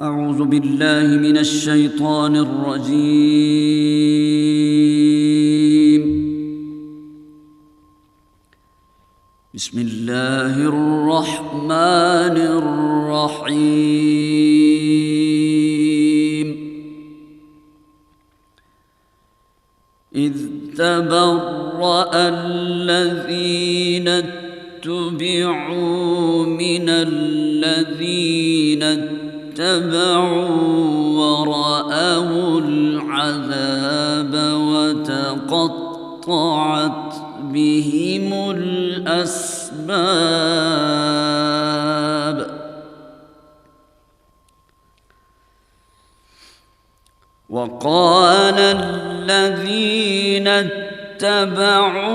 أعوذ بالله من الشيطان الرجيم. بسم الله الرحمن الرحيم. إذ تبرأ الذين اتبعوا من الذين اتبعوا ورأوا العذاب وتقطعت بهم الأسباب. وقال الذين اتبعوا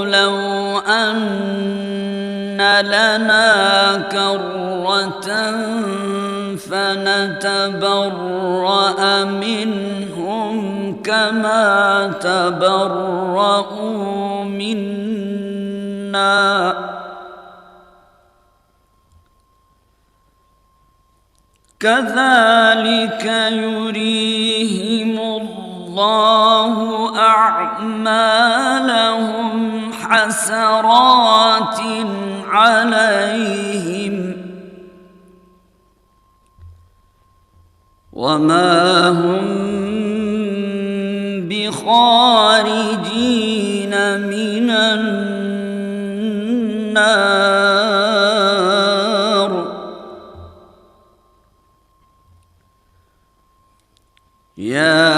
لو أن لنا كرة فنتبرأ منهم كما تبرؤوا منا كذلك يريهم الله أعمالهم حسرات عليهم وما هم بخارجين من النار. يا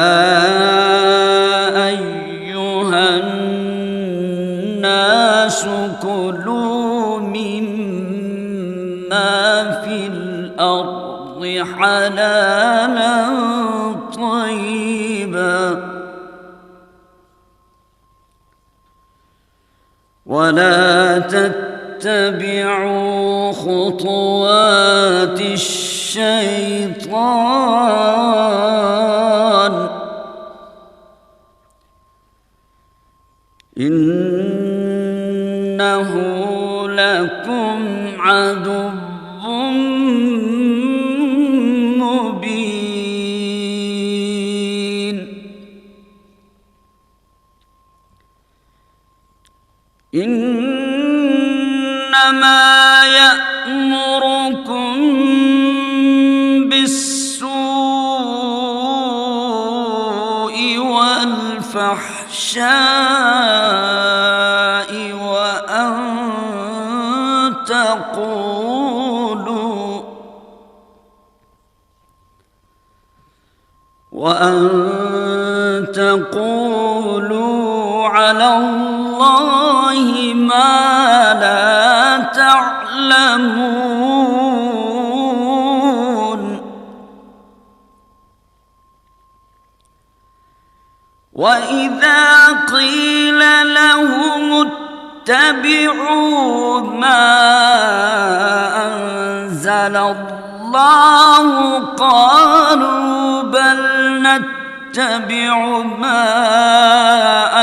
أيها الناس كلوا مما في الأرض حلالا طيبا ولا تتبعوا خطوات الشيطان إنه لكم عدو مبين. إنما يأمركم بالسوء والفحشاء وأن تقولوا على الله ما لا تعلمون. وإذا قيل لهم اتبعوا ما أنزل الله قالوا بل نتبع ما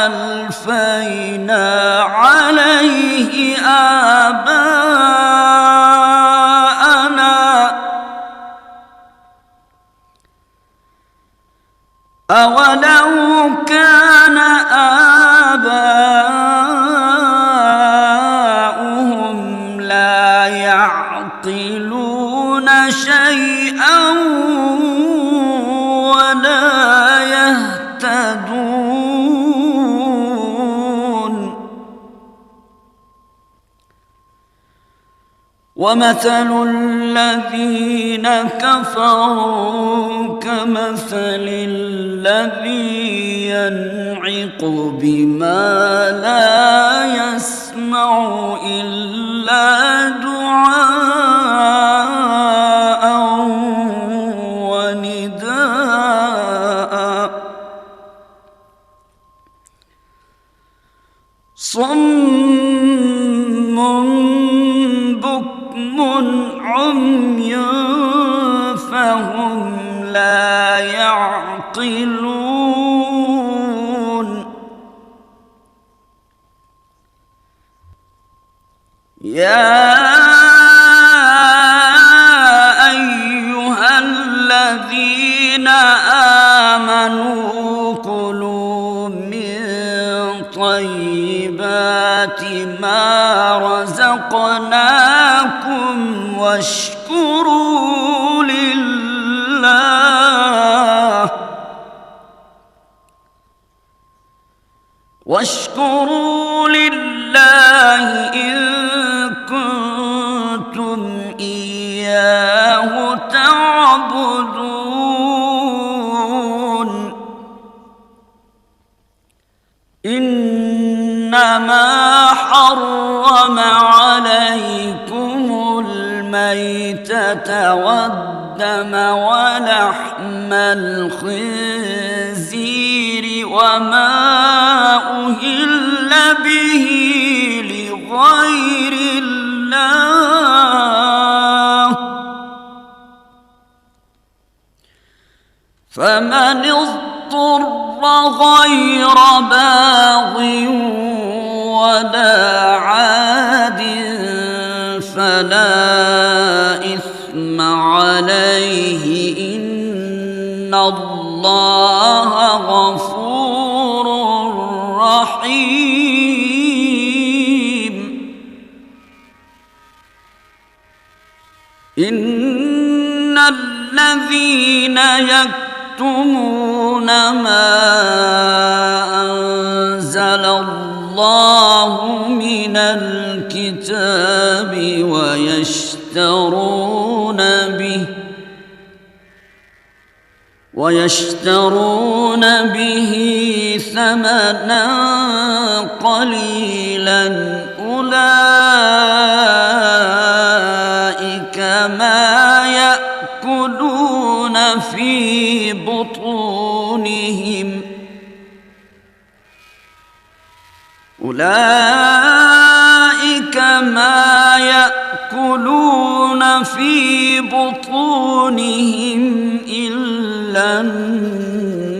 ألفينا عليه آباءنا أولو كان آباؤهم لا يعقلون شيئا ولا يهتدون. ومثل الذين كفروا كمثل الذي ينعق بما لا يسمع إلا دعاء ونداء صم بكم عمي فهم لا يعقلون. يا أيها واشكروا لله إن كنتم إياه تعبدون إنما حرم عليكم الميتة والدم ولحم الخنزير وما أهل به لغير الله فمن اضطر غير باغ ولا عاد فلا إثم عليه إن الله غفور رحيم إن الذين يكتمون ما أنزل الله من الكتاب ويشترون به ثمنا قليلا أولئك ما يأكلون في بطونهم إلا النار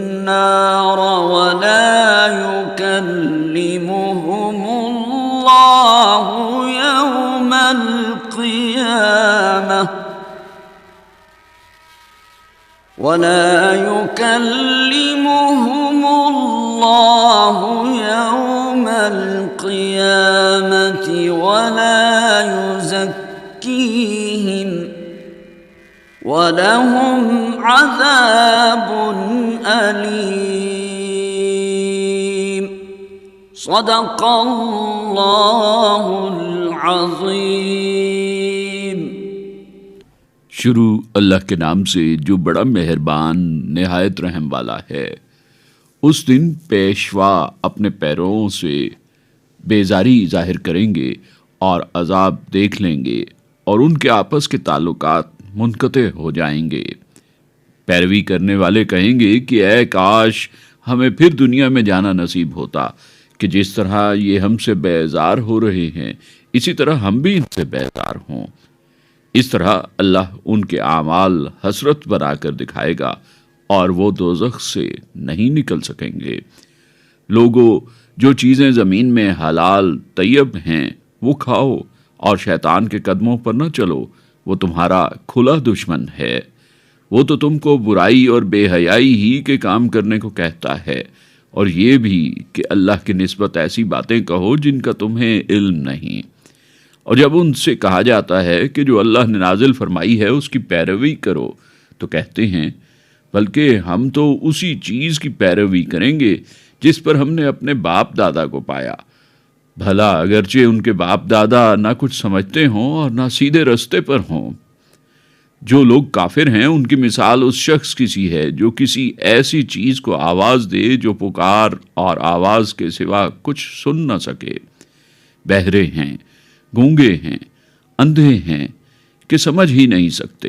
ولا يكلمهم الله يوم القيامة ولا يزكيهم وَلَهُمْ عَذَابٌ أَلِيمٌ صدق اللہ العظیم۔ شروع اللہ کے نام سے جو بڑا مہربان نہایت رحم والا ہے۔ اس دن پیشوا اپنے پیروں سے بیزاری ظاہر کریں گے اور عذاب دیکھ لیں گے اور ان کے آپس کے تعلقات منقطع ہو جائیں گے۔ پیروی کرنے والے کہیں گے کہ اے کاش ہمیں پھر دنیا میں جانا نصیب ہوتا کہ جس طرح یہ ہم سے بیزار ہو رہے ہیں اسی طرح ہم بھی ان سے بیزار ہوں۔ اس طرح اللہ ان کے اعمال حسرت بنا کر دکھائے گا اور وہ دوزخ سے نہیں نکل سکیں گے۔ لوگو، جو چیزیں زمین میں حلال طیب ہیں وہ کھاؤ اور شیطان کے قدموں پر نہ چلو، وہ تمہارا کھلا دشمن ہے۔ وہ تو تم کو برائی اور بے حیائی ہی کے کام کرنے کو کہتا ہے اور یہ بھی کہ اللہ کی نسبت ایسی باتیں کہو جن کا تمہیں علم نہیں۔ اور جب ان سے کہا جاتا ہے کہ جو اللہ نے نازل فرمائی ہے اس کی پیروی کرو تو کہتے ہیں بلکہ ہم تو اسی چیز کی پیروی کریں گے جس پر ہم نے اپنے باپ دادا کو پایا۔ بھلا اگرچہ ان کے باپ دادا نہ کچھ سمجھتے ہوں اور نہ سیدھے رستے پر ہوں۔ جو لوگ کافر ہیں ان کی مثال اس شخص کی سی ہے جو کسی ایسی چیز کو آواز دے جو پکار اور آواز کے سوا کچھ سن نہ سکے۔ بہرے ہیں، گونگے ہیں، اندھے ہیں کہ سمجھ ہی نہیں سکتے۔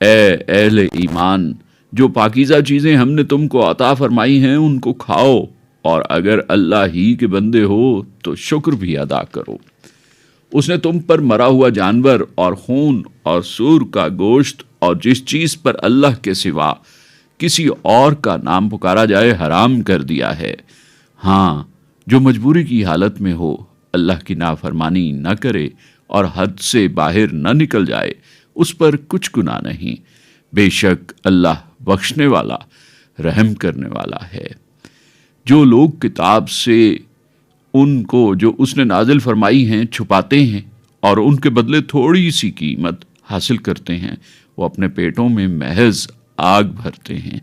اے اہل ایمان، جو پاکیزہ چیزیں ہم نے تم کو عطا فرمائی ہیں ان کو کھاؤ اور اگر اللہ ہی کے بندے ہو تو شکر بھی ادا کرو۔ اس نے تم پر مرا ہوا جانور اور خون اور سور کا گوشت اور جس چیز پر اللہ کے سوا کسی اور کا نام پکارا جائے حرام کر دیا ہے۔ ہاں، جو مجبوری کی حالت میں ہو، اللہ کی نافرمانی نہ کرے اور حد سے باہر نہ نکل جائے، اس پر کچھ گناہ نہیں۔ بے شک اللہ بخشنے والا، رحم کرنے والا ہے۔ جو لوگ کتاب سے ان کو جو اس نے نازل فرمائی ہیں چھپاتے ہیں اور ان کے بدلے تھوڑی سی قیمت حاصل کرتے ہیں، وہ اپنے پیٹوں میں محض آگ بھرتے ہیں۔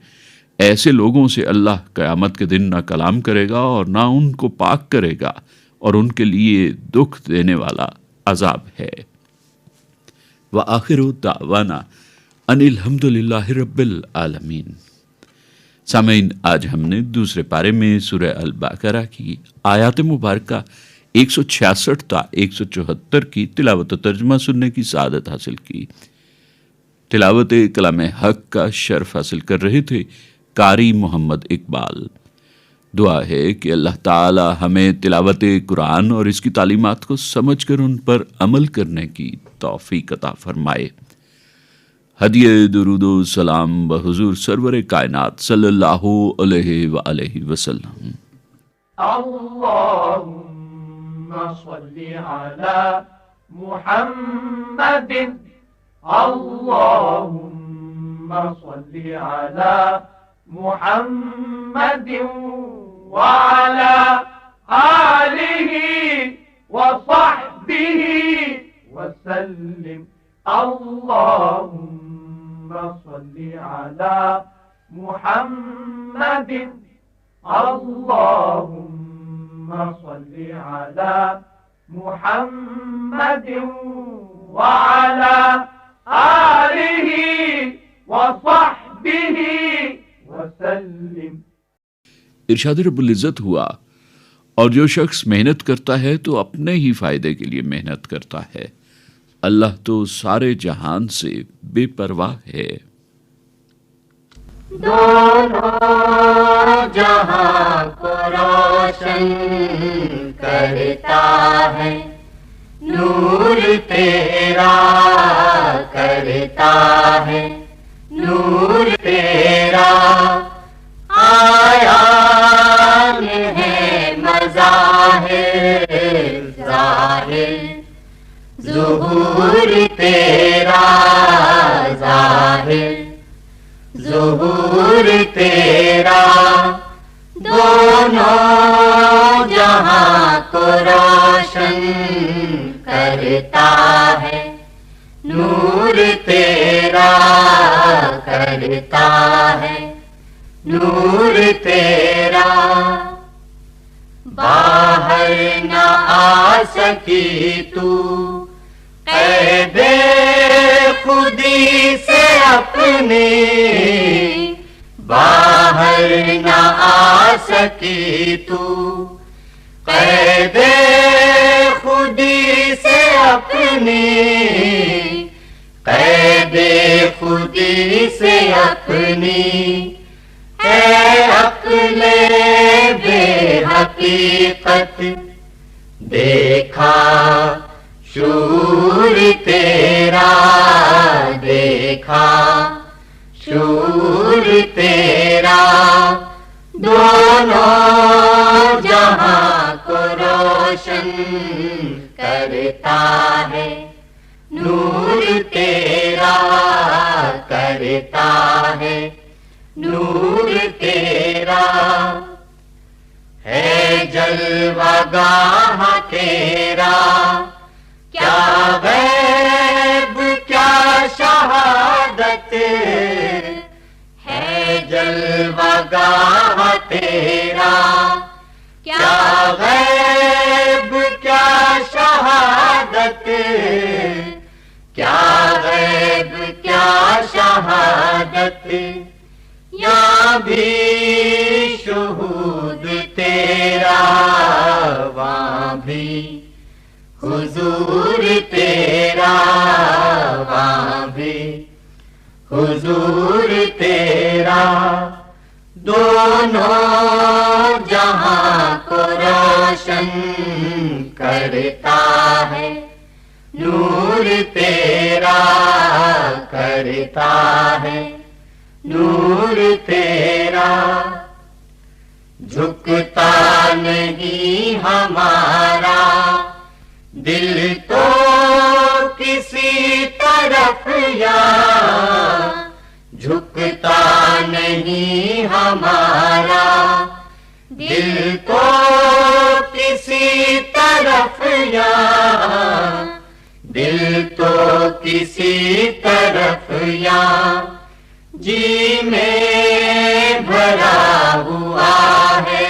ایسے لوگوں سے اللہ قیامت کے دن نہ کلام کرے گا اور نہ ان کو پاک کرے گا، اور ان کے لیے دکھ دینے والا عذاب ہے۔ وآخر دعوانا ان الحمد للہ رب العالمین۔ سامعین، آج ہم نے دوسرے پارے میں سورہ البقرہ کی آیات مبارکہ 166 تا 174 کی تلاوت و ترجمہ سننے کی سعادت حاصل کی۔ تلاوت کلام حق کا شرف حاصل کر رہے تھے قاری محمد اقبال۔ دعا ہے کہ اللہ تعالی ہمیں تلاوت قرآن اور اس کی تعلیمات کو سمجھ کر ان پر عمل کرنے کی توفیق عطا فرمائے۔ ہدیہ درود و سلام بحضور سرور کائنات صلی اللہ علیہ وآلہ وسلم۔ اللهم صل على محمد اللهم صل على محمد وعلى آله وصحبه وسلم اللهم صل على محمد اللهم صل على محمد وعلى آله وصحبه وسلم۔ ارشاد رب العزت ہوا، اور جو شخص محنت کرتا ہے تو اپنے ہی فائدے کے لیے محنت کرتا ہے، اللہ تو سارے جہان سے بے پرواہ ہے۔ دونوں جہاں کو روشن کرتا ہے، نور تیرا کرتا ہے، نور تیرا آیان ہے مظاہر ظاہر، ظہور تیرا ظاہر، ظہور تیرا دونوں جہاں کو روشن کرتا ہے، نور تیرا کرتا ہے، نور تیرا باہر نہ آ سکی تو قید خودی سے اپنے، باہر نہ آ سکی تو قید خودی سے اپنی، قید خودی سے اپنی ہے عقل بے حقیقت، دیکھا شعور تیرا، دیکھا شعور تیرا دونوں جہاں کو روشن کرتا ہے، نور تیرا کرتا ہے، نور تیرا ہے جلوہ گاہ تیرا، کیا غیب کیا شہادت ہے جلوہ گاہ تیرا، کیا غیب کیا شہادت، کیا غیب کیا شہادت، یہاں بھی شہود تیرا، وہاں بھی حضور تیرا، وہاں بھی حضور تیرا دونوں جہاں کو روشن کرتا ہے، نور تیرا کرتا ہے، نور تیرا جھکتا نہیں ہمارا دل تو کسی طرف، یا جھکتا نہیں ہمارا دل تو کسی طرف، یا دل تو کسی طرف، یا جی میں بھرا ہوا ہے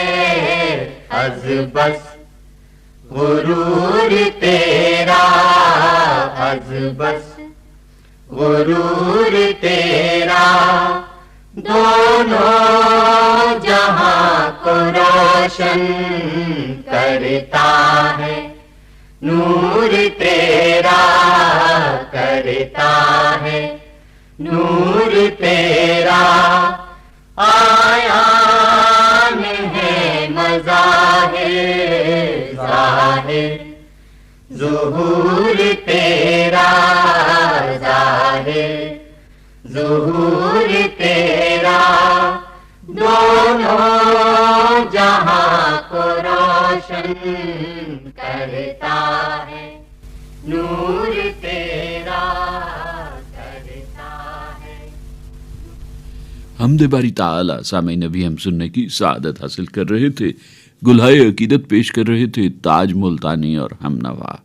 از بس غرور تیرا، از بس غرور تیرا، دونوں جہاں کو روشن کرتا ہے، نور تیرا کرتا ہے، نور تیرا آیان ہے مظاہر ظاہر، ظہور تیرا ظاہر، ظہور تیرا، دونوں جہاں کو روشن کرتا ہے، نور تیرا کرتا ہے۔ حمد باری تعالی سامعین نبی ہم سننے کی سعادت حاصل کر رہے تھے، گلہائے عقیدت پیش کر رہے تھے تاج ملتانی اور ہم نوا۔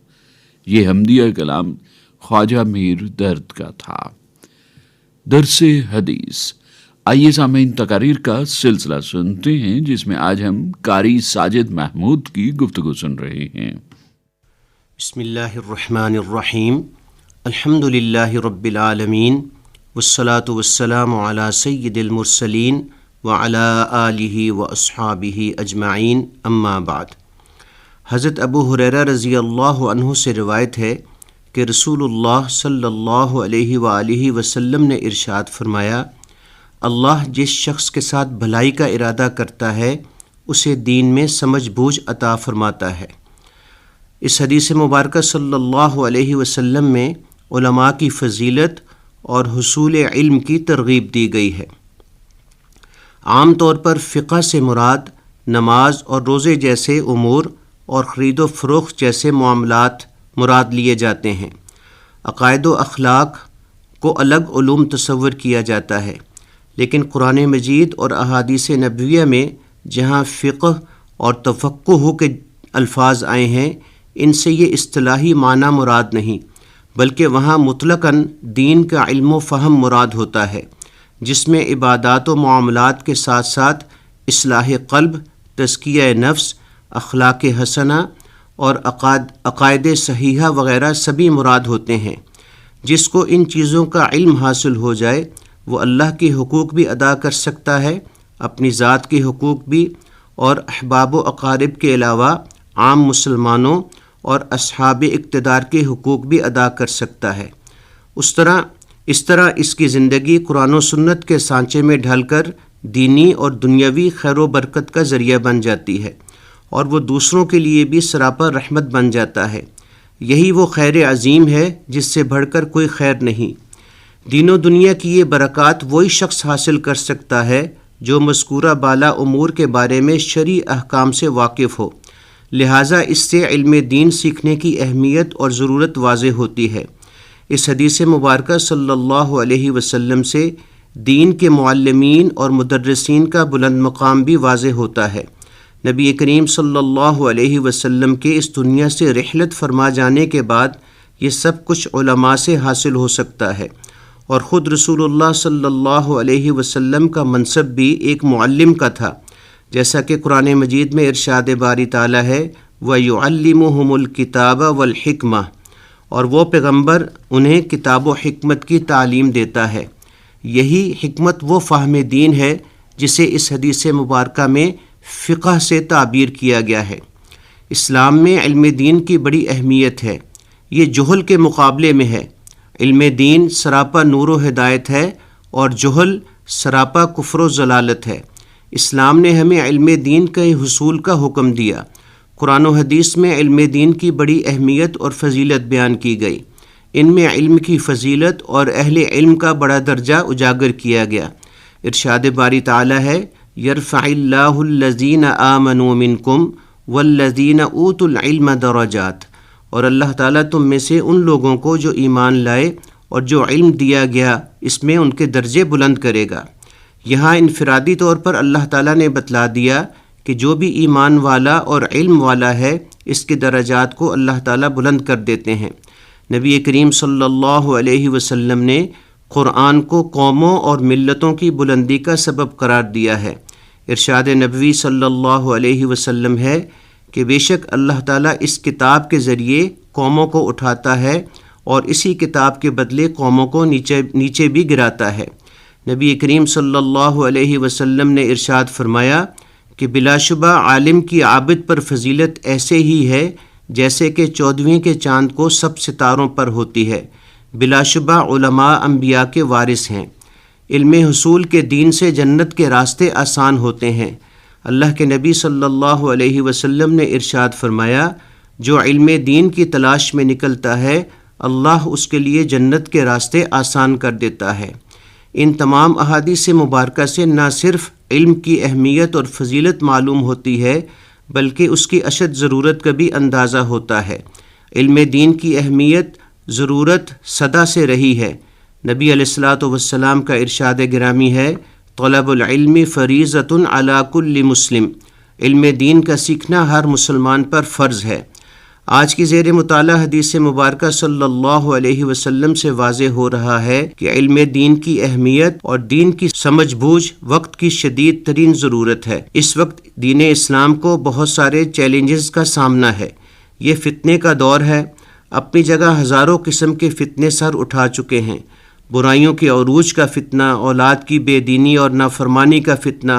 یہ حمدیہ کلام خواجہ میر درد کا تھا۔ درس حدیث، آئیے سامعین تقاریر کا سلسلہ سنتے ہیں، جس میں آج ہم قاری ساجد محمود کی گفتگو سن رہے ہیں۔ بسم اللہ الرحمن الرحیم، الحمد للہ رب العالمین، والصلاة والسلام علی سید المرسلین وعلی آلہ واصحابہ اجمعین، اما بعد۔ حضرت ابو ہریرہ رضی اللہ عنہ سے روایت ہے کہ رسول اللہ صلی اللہ علیہ وآلہ وسلم نے ارشاد فرمایا، اللہ جس شخص کے ساتھ بھلائی کا ارادہ کرتا ہے اسے دین میں سمجھ بوجھ عطا فرماتا ہے۔ اس حدیث مبارکہ صلی اللہ علیہ وسلم میں علماء کی فضیلت اور حصول علم کی ترغیب دی گئی ہے۔ عام طور پر فقہ سے مراد نماز اور روزے جیسے امور اور خرید و فروخت جیسے معاملات مراد لیے جاتے ہیں۔ عقائد و اخلاق کو الگ علوم تصور کیا جاتا ہے، لیکن قرآن مجید اور احادیث نبویہ میں جہاں فقہ اور تفقہ کے الفاظ آئے ہیں، ان سے یہ اصطلاحی معنی مراد نہیں، بلکہ وہاں مطلقاً دین کا علم و فہم مراد ہوتا ہے، جس میں عبادات و معاملات کے ساتھ ساتھ اصلاح قلب، تزکیہ نفس، اخلاق حسنہ اور عقائد صحیحہ وغیرہ سبھی مراد ہوتے ہیں۔ جس کو ان چیزوں کا علم حاصل ہو جائے وہ اللہ کے حقوق بھی ادا کر سکتا ہے، اپنی ذات کے حقوق بھی، اور احباب و اقارب کے علاوہ عام مسلمانوں اور اصحاب اقتدار کے حقوق بھی ادا کر سکتا ہے۔ اس طرح اس کی زندگی قرآن و سنت کے سانچے میں ڈھل کر دینی اور دنیاوی خیر و برکت کا ذریعہ بن جاتی ہے، اور وہ دوسروں کے لیے بھی سراپا رحمت بن جاتا ہے۔ یہی وہ خیر عظیم ہے جس سے بڑھ کر کوئی خیر نہیں۔ دین و دنیا کی یہ برکات وہی شخص حاصل کر سکتا ہے جو مذکورہ بالا امور کے بارے میں شرعی احکام سے واقف ہو، لہٰذا اس سے علم دین سیکھنے کی اہمیت اور ضرورت واضح ہوتی ہے۔ اس حدیث مبارکہ صلی اللہ علیہ وسلم سے دین کے معلمین اور مدرسین کا بلند مقام بھی واضح ہوتا ہے۔ نبی کریم صلی اللہ علیہ وسلم کے اس دنیا سے رحلت فرما جانے کے بعد یہ سب کچھ علماء سے حاصل ہو سکتا ہے، اور خود رسول اللہ صلی اللہ علیہ وسلم کا منصب بھی ایک معلم کا تھا، جیسا کہ قرآن مجید میں ارشاد باری تعالیٰ ہے وَيُعَلِّمُهُمُ الْكِتَابَ وَالْحِكْمَةَ، اور وہ پیغمبر انہیں کتاب و حکمت کی تعلیم دیتا ہے۔ یہی حکمت وہ فہم دین ہے جسے اس حدیث مبارکہ میں فقہ سے تعبیر کیا گیا ہے۔ اسلام میں علم دین کی بڑی اہمیت ہے، یہ جہل کے مقابلے میں ہے۔ علم دین سراپا نور و ہدایت ہے اور جہل سراپا کفر و ضلالت ہے۔ اسلام نے ہمیں علم دین کے حصول کا حکم دیا۔ قرآن و حدیث میں علم دین کی بڑی اہمیت اور فضیلت بیان کی گئی۔ ان میں علم کی فضیلت اور اہل علم کا بڑا درجہ اجاگر کیا گیا۔ ارشاد باری تعالیٰ ہے یرفع اللہ الذین آمنوا منکم والذین اوتوا العلم درجات، اور اللہ تعالیٰ تم میں سے ان لوگوں کو جو ایمان لائے اور جو علم دیا گیا اس میں ان کے درجے بلند کرے گا۔ یہاں انفرادی طور پر اللہ تعالیٰ نے بتلا دیا کہ جو بھی ایمان والا اور علم والا ہے اس کے درجات کو اللہ تعالیٰ بلند کر دیتے ہیں۔ نبی کریم صلی اللہ علیہ وسلم نے قرآن کو قوموں اور ملتوں کی بلندی کا سبب قرار دیا ہے۔ ارشاد نبوی صلی اللہ علیہ وسلم ہے کہ بے شک اللہ تعالیٰ اس کتاب کے ذریعے قوموں کو اٹھاتا ہے اور اسی کتاب کے بدلے قوموں کو نیچے بھی گراتا ہے۔ نبی کریم صلی اللہ علیہ وسلم نے ارشاد فرمایا کہ بلا شبہ عالم کی عابد پر فضیلت ایسے ہی ہے جیسے کہ 14ویں کے چاند کو سب ستاروں پر ہوتی ہے۔ بلا شبہ علماء انبیاء کے وارث ہیں۔ علم حصول کے دین سے جنت کے راستے آسان ہوتے ہیں۔ اللہ کے نبی صلی اللہ علیہ وسلم نے ارشاد فرمایا، جو علم دین کی تلاش میں نکلتا ہے اللہ اس کے لیے جنت کے راستے آسان کر دیتا ہے۔ ان تمام احادیث مبارکہ سے نہ صرف علم کی اہمیت اور فضیلت معلوم ہوتی ہے بلکہ اس کی اشد ضرورت کا بھی اندازہ ہوتا ہے۔ علم دین کی اہمیت ضرورت صدا سے رہی ہے۔ نبی علیہ الصلاۃ والسلام کا ارشاد گرامی ہے، طلب العلم فریضۃ علی کل مسلم، علم دین کا سیکھنا ہر مسلمان پر فرض ہے۔ آج کی زیر مطالعہ حدیث مبارکہ صلی اللہ علیہ وسلم سے واضح ہو رہا ہے کہ علم دین کی اہمیت اور دین کی سمجھ بوجھ وقت کی شدید ترین ضرورت ہے۔ اس وقت دین اسلام کو بہت سارے چیلنجز کا سامنا ہے۔ یہ فتنے کا دور ہے۔ اپنی جگہ ہزاروں قسم کے فتنے سر اٹھا چکے ہیں۔ برائیوں کے عروج کا فتنہ، اولاد کی بے دینی اور نافرمانی کا فتنہ،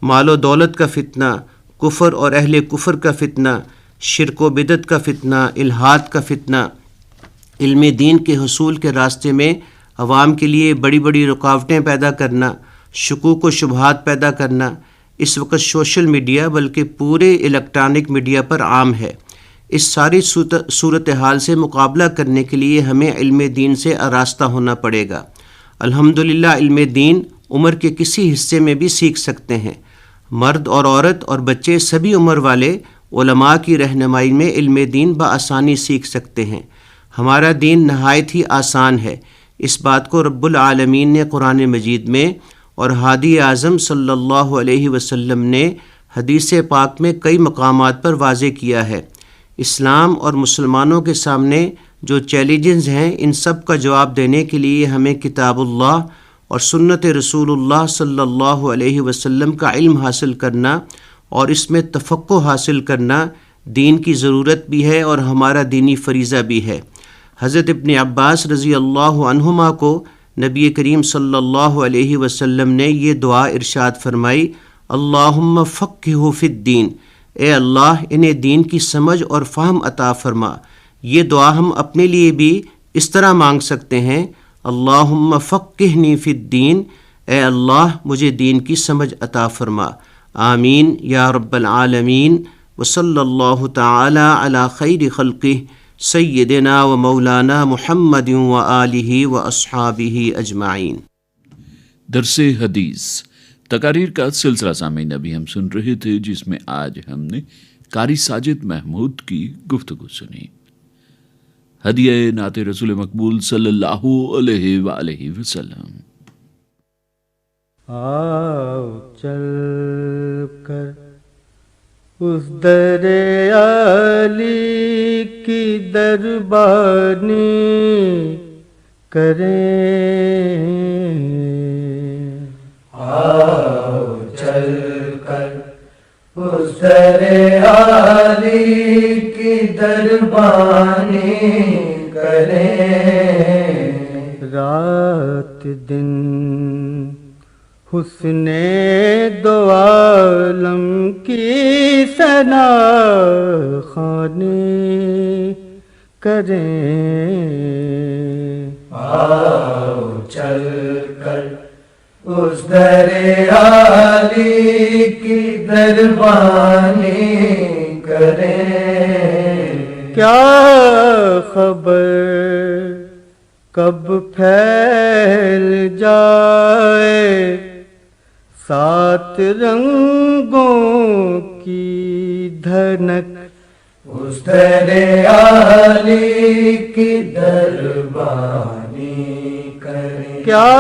مال و دولت کا فتنہ، کفر اور اہل کفر کا فتنہ، شرک و بدعت کا فتنہ، الحاد کا فتنہ، علم دین کے حصول کے راستے میں عوام کے لیے بڑی بڑی رکاوٹیں پیدا کرنا، شکوک و شبہات پیدا کرنا، اس وقت سوشل میڈیا بلکہ پورے الیکٹرانک میڈیا پر عام ہے۔ اس ساری صورتحال سے مقابلہ کرنے کے لیے ہمیں علم دین سے آراستہ ہونا پڑے گا۔ الحمدللہ علم دین عمر کے کسی حصے میں بھی سیکھ سکتے ہیں۔ مرد اور عورت اور بچے سبھی عمر والے علماء کی رہنمائی میں علم دین بآسانی سیکھ سکتے ہیں۔ ہمارا دین نہایت ہی آسان ہے۔ اس بات کو رب العالمین نے قرآن مجید میں اور ہادی اعظم صلی اللہ علیہ وسلم نے حدیث پاک میں کئی مقامات پر واضح کیا ہے۔ اسلام اور مسلمانوں کے سامنے جو چیلنجز ہیں ان سب کا جواب دینے کے لیے ہمیں کتاب اللہ اور سنت رسول اللہ صلی اللہ علیہ وسلم کا علم حاصل کرنا اور اس میں تفقہ حاصل کرنا دین کی ضرورت بھی ہے اور ہمارا دینی فریضہ بھی ہے۔ حضرت ابن عباس رضی اللہ عنہما کو نبی کریم صلی اللہ علیہ وسلم نے یہ دعا ارشاد فرمائی، اللہم فقہہ فی الدین، اے اللہ انہیں دین کی سمجھ اور فہم عطا فرما۔ یہ دعا ہم اپنے لیے بھی اس طرح مانگ سکتے ہیں، اللہم فقہنی فی الدین، اے اللہ مجھے دین کی سمجھ عطا فرما۔ آمین یا رب العالمین، وصلی اللہ تعالی علی خیر خلقہ سیدنا و مولانا محمد و آلہ و اصحابہ اجمعین۔ درس حدیث تقاریر کا سلسلہ سامعین ابھی ہم سن رہے تھے، جس میں آج ہم نے قاری ساجد محمود کی گفتگو سنی۔ ہدیہ نعت رسول مقبول صلی اللہ علیہ وآلہ وسلم۔ آؤ چل کر اس در علی کی دربانی کریں، آؤ چل کر اس در علی کی دربانی کریں، رات دن حسن دو عالم کی ثنا خوانی کریں، آؤ چل کر اس در علی کی دربانی کریں، کیا خبر کب پھیل جائے سات رنگوں کی دھنک، اس در علی کی دربانی کریں، کیا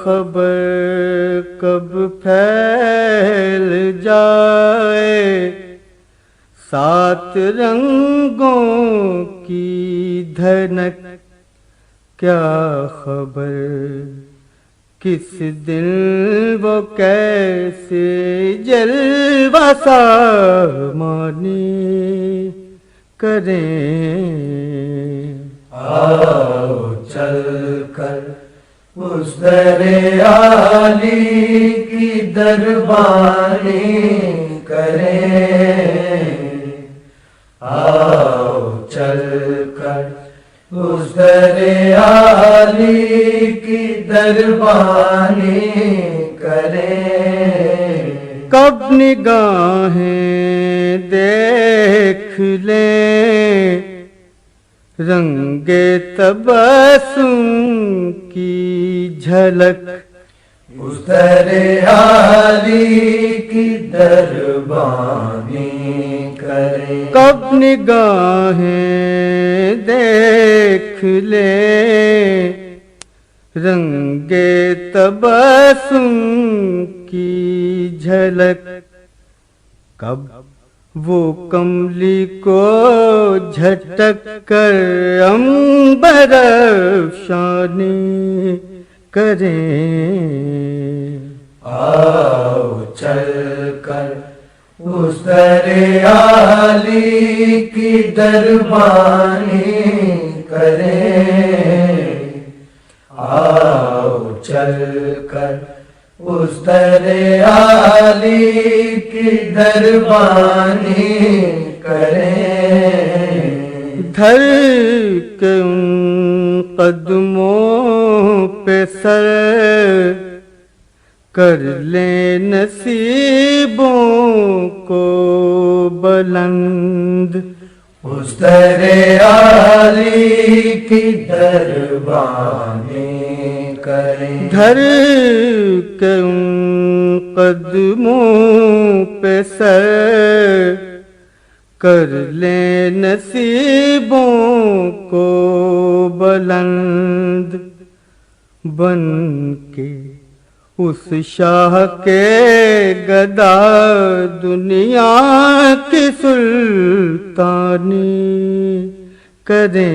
خبر کب پھیل جائے سات رنگوں کی دھنک، کیا خبر کس دن وہ کیسے جلوہ سامانی کریں. آؤ چل کر اس در عالی کی دربانی کریں. آؤ چل کر اس در عالی کی دربانی کریں. کب نگاہیں دیکھ لیں رنگ تبسم کی جھلک. اس در عالی کی دربانی کریں. کب نگاہیں دیکھ لیں رنگ تبسم کی جھلک. کب وہ کملی کو جھٹک کر عنبر افشانی کریں. آؤ چل کر اس در عالی کی دربانی کریں. آؤ چل کر اس در عالی کی دربانی کریں. دھر کے ان قدموں پہ سر کر لیں نصیبوں کو بلند. اس در عالی کی دربانی کریں. دھر کے ان قدموں پہ سر کر لیں نصیبوں کو بلند. بن کے اس شاہ کے گدا دنیا کی سلطانی کریں.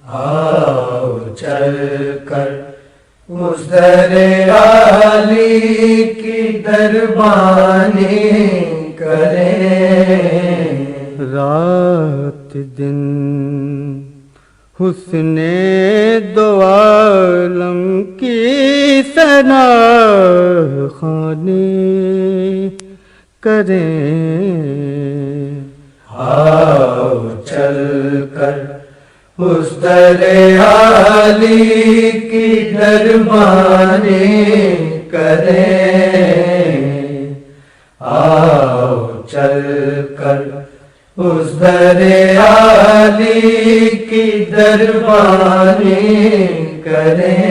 آؤ چل کر اس در عالی کی دربانی کریں. رات دن حسن دو عالم کی ثنا خوانی کریں. آؤ چل کر اس در عالی کی دربانی کریں. آؤ چل کر اس در عالی کی دربانی کریں.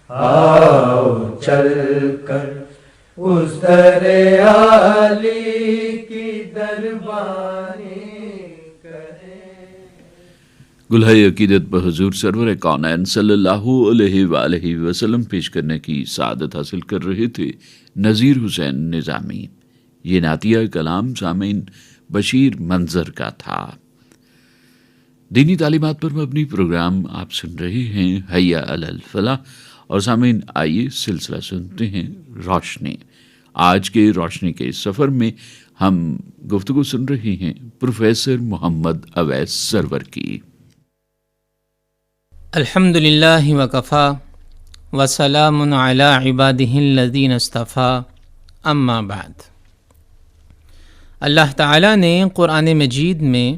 آؤ چل کر اس در عالی کی دربانی کریں. گلہائے عقیدت پر حضور سرور کونین صلی اللہ علیہ وآلہ وسلم پیش کرنے کی سعادت حاصل کر رہے تھے نذیر حسین نظامی. یہ نعتیہ کلام سامعین بشیر منظر کا تھا. دینی تعلیمات پر مبنی پروگرام آپ سن رہے ہیں حی علی الفلاح. اور سامعین آئیے سلسلہ سنتے ہیں روشنی. آج کے روشنی کے سفر میں ہم گفتگو سن رہے ہیں پروفیسر محمد اویس سرور کی. الحمدللہ وکفا وسلام علی عبادہ الذین اصطفیٰ. اما بعد، اللہ تعالیٰ نے قرآن مجید میں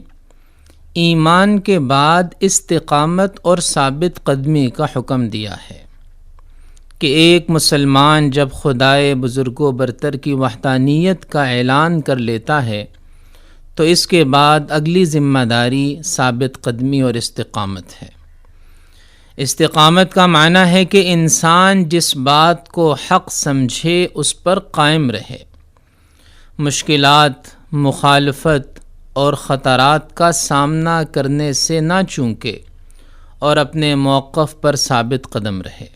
ایمان کے بعد استقامت اور ثابت قدمی کا حکم دیا ہے کہ ایک مسلمان جب خدائے بزرگ و برتر کی وحدانیت کا اعلان کر لیتا ہے تو اس کے بعد اگلی ذمہ داری ثابت قدمی اور استقامت ہے. استقامت کا معنی ہے کہ انسان جس بات کو حق سمجھے اس پر قائم رہے، مشکلات، مخالفت اور خطرات کا سامنا کرنے سے نہ چونکے اور اپنے موقف پر ثابت قدم رہے.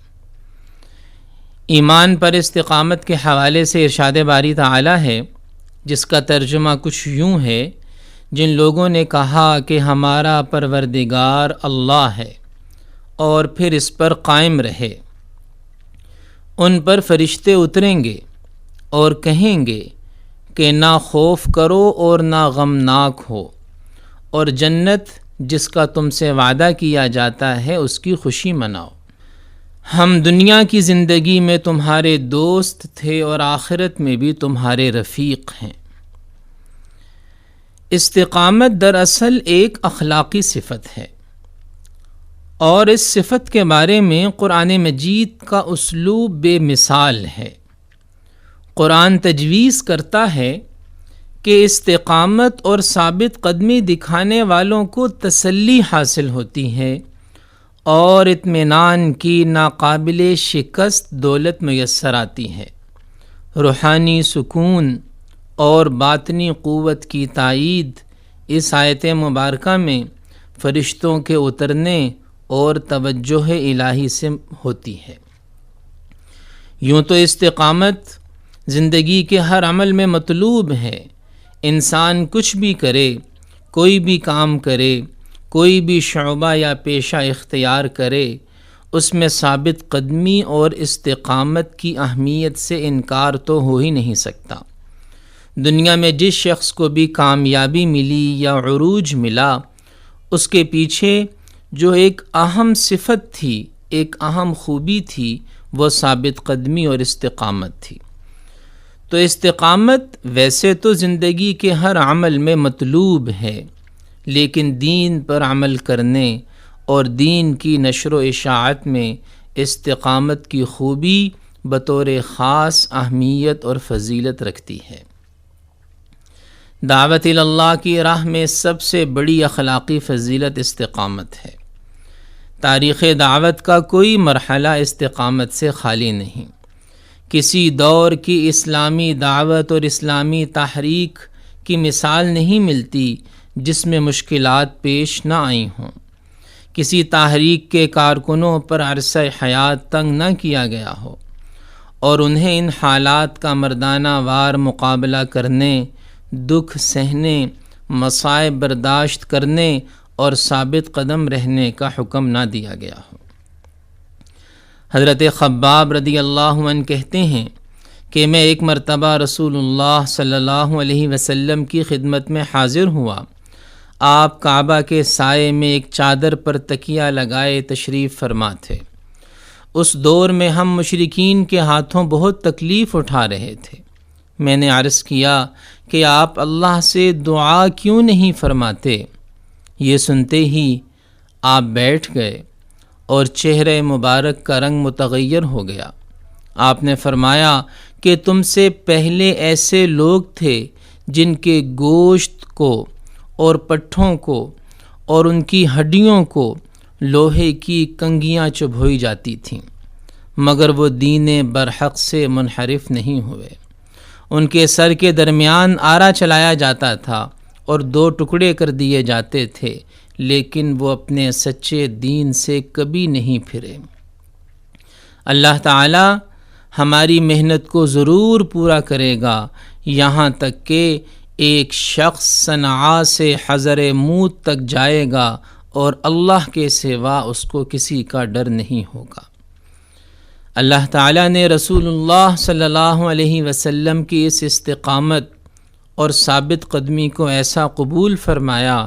ایمان پر استقامت کے حوالے سے ارشاد باری تعالی ہے، جس کا ترجمہ کچھ یوں ہے جن لوگوں نے کہا کہ ہمارا پروردگار اللہ ہے اور پھر اس پر قائم رہے، ان پر فرشتے اتریں گے اور کہیں گے کہ نہ خوف کرو اور نہ غمناک ہو، اور جنت جس کا تم سے وعدہ کیا جاتا ہے اس کی خوشی مناؤ۔ ہم دنیا کی زندگی میں تمہارے دوست تھے اور آخرت میں بھی تمہارے رفیق ہیں۔ استقامت دراصل ایک اخلاقی صفت ہے، اور اس صفت کے بارے میں قرآن مجید کا اسلوب بے مثال ہے۔ قرآن تجویز کرتا ہے کہ استقامت اور ثابت قدمی دکھانے والوں کو تسلی حاصل ہوتی ہے اور اطمینان کی ناقابل شکست دولت میسر آتی ہے۔ روحانی سکون اور باطنی قوت کی تائید اس آیت مبارکہ میں فرشتوں کے اترنے اور توجہ الہی سے ہوتی ہے۔ یوں تو استقامت زندگی کے ہر عمل میں مطلوب ہے۔ انسان کچھ بھی کرے، کوئی بھی کام کرے، کوئی بھی شعبہ یا پیشہ اختیار کرے، اس میں ثابت قدمی اور استقامت کی اہمیت سے انکار تو ہو ہی نہیں سکتا۔ دنیا میں جس شخص کو بھی کامیابی ملی یا عروج ملا، اس کے پیچھے جو ایک اہم صفت تھی، ایک اہم خوبی تھی، وہ ثابت قدمی اور استقامت تھی۔ تو استقامت ویسے تو زندگی کے ہر عمل میں مطلوب ہے، لیکن دین پر عمل کرنے اور دین کی نشر و اشاعت میں استقامت کی خوبی بطور خاص اہمیت اور فضیلت رکھتی ہے۔ دعوت اللہ کی راہ میں سب سے بڑی اخلاقی فضیلت استقامت ہے۔ تاریخ دعوت کا کوئی مرحلہ استقامت سے خالی نہیں۔ کسی دور کی اسلامی دعوت اور اسلامی تحریک کی مثال نہیں ملتی جس میں مشکلات پیش نہ آئی ہوں۔ کسی تحریک کے کارکنوں پر عرصہ حیات تنگ نہ کیا گیا ہو اور انہیں ان حالات کا مردانہ وار مقابلہ کرنے، دکھ سہنے، مصائب برداشت کرنے اور ثابت قدم رہنے کا حکم نہ دیا گیا ہو۔ حضرت خباب رضی اللہ عنہ کہتے ہیں کہ میں ایک مرتبہ رسول اللہ صلی اللہ علیہ وسلم کی خدمت میں حاضر ہوا۔ آپ کعبہ کے سائے میں ایک چادر پر تکیہ لگائے تشریف فرما تھے۔ اس دور میں ہم مشرکین کے ہاتھوں بہت تکلیف اٹھا رہے تھے۔ میں نے عرض کیا کہ آپ اللہ سے دعا کیوں نہیں فرماتے؟ یہ سنتے ہی آپ بیٹھ گئے اور چہرہ مبارک کا رنگ متغیر ہو گیا۔ آپ نے فرمایا کہ تم سے پہلے ایسے لوگ تھے جن کے گوشت کو اور پٹھوں کو اور ان کی ہڈیوں کو لوہے کی کنگیاں چبھوئی جاتی تھیں، مگر وہ دین برحق سے منحرف نہیں ہوئے۔ ان کے سر کے درمیان آرا چلایا جاتا تھا اور 2 ٹکڑے کر دیے جاتے تھے، لیکن وہ اپنے سچے دین سے کبھی نہیں پھرے۔ اللہ تعالی ہماری محنت کو ضرور پورا کرے گا، یہاں تک کہ ایک شخص صنعاء سے حضر موت تک جائے گا اور اللہ کے سوا اس کو کسی کا ڈر نہیں ہوگا۔ اللہ تعالیٰ نے رسول اللہ صلی اللہ علیہ وسلم کی اس استقامت اور ثابت قدمی کو ایسا قبول فرمایا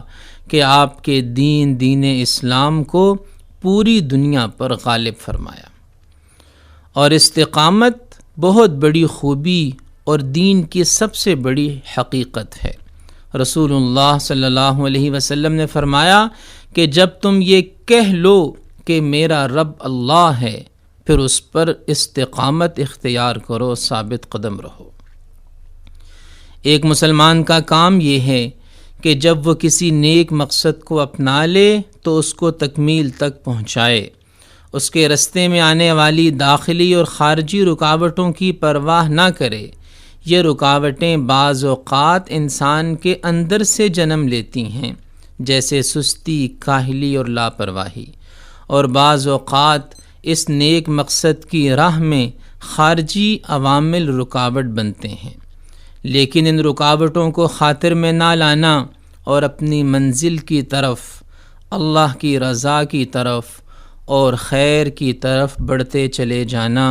کہ آپ کے دین اسلام کو پوری دنیا پر غالب فرمایا۔ اور استقامت بہت بڑی خوبی اور دین کی سب سے بڑی حقیقت ہے۔ رسول اللہ صلی اللہ علیہ وسلم نے فرمایا کہ جب تم یہ کہہ لو کہ میرا رب اللہ ہے، پھر اس پر استقامت اختیار کرو، ثابت قدم رہو۔ ایک مسلمان کا کام یہ ہے کہ جب وہ کسی نیک مقصد کو اپنا لے تو اس کو تکمیل تک پہنچائے، اس کے رستے میں آنے والی داخلی اور خارجی رکاوٹوں کی پرواہ نہ کرے۔ یہ رکاوٹیں بعض اوقات انسان کے اندر سے جنم لیتی ہیں، جیسے سستی، کاہلی اور لاپرواہی، اور بعض اوقات اس نیک مقصد کی راہ میں خارجی عوامل رکاوٹ بنتے ہیں، لیکن ان رکاوٹوں کو خاطر میں نہ لانا اور اپنی منزل کی طرف، اللہ کی رضا کی طرف اور خیر کی طرف بڑھتے چلے جانا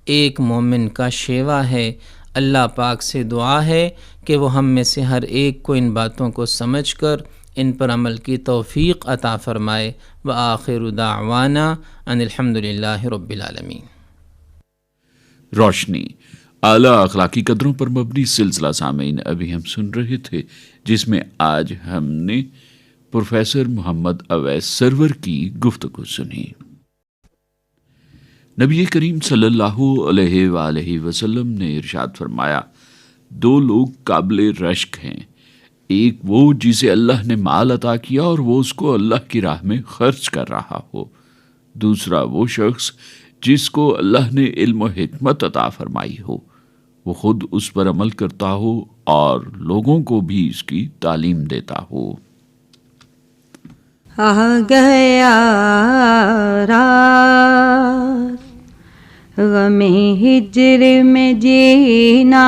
ایک مومن کا شیوا ہے۔ اللہ پاک سے دعا ہے کہ وہ ہم میں سے ہر ایک کو ان باتوں کو سمجھ کر ان پر عمل کی توفیق عطا فرمائے۔ وآخر دعوانا ان الحمدللہ رب العالمین۔ روشنی اعلیٰ اخلاقی قدروں پر مبنی سلسلہ سامعین ابھی ہم سن رہے تھے، جس میں آج ہم نے پروفیسر محمد اویس سرور کی گفتگو سنی۔ نبی کریم صلی اللہ علیہ وآلہ وسلم نے ارشاد فرمایا، دو لوگ قابل رشک ہیں، ایک وہ جسے اللہ نے مال عطا کیا اور وہ اس کو اللہ کی راہ میں خرچ کر رہا ہو، دوسرا وہ شخص جس کو اللہ نے علم و حکمت عطا فرمائی ہو، وہ خود اس پر عمل کرتا ہو اور لوگوں کو بھی اس کی تعلیم دیتا ہو۔ آ گیا رات غم ہجر میں جینا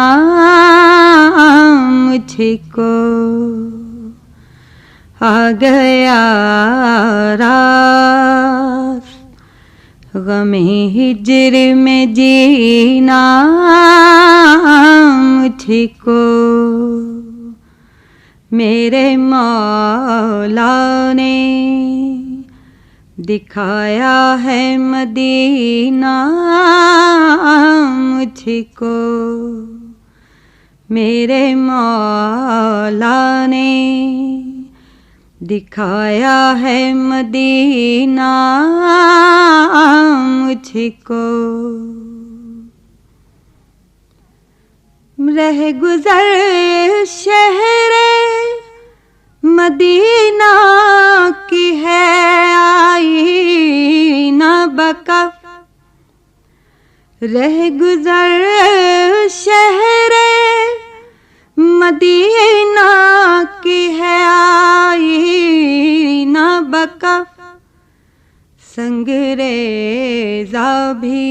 مجھ کو، آ گیا رات غم ہجر میں جینا مجھ کو، میرے مولا نے دکھایا ہے مدینہ مجھ کو، میرے مولا نے دکھایا ہے مدینہ مجھ کو، رہ گزر شہر مدینہ کی ہے آئینہ بکف، رہ گزر شہر مدینہ کی ہے آئینہ بکف، سنگ ریزہ بھی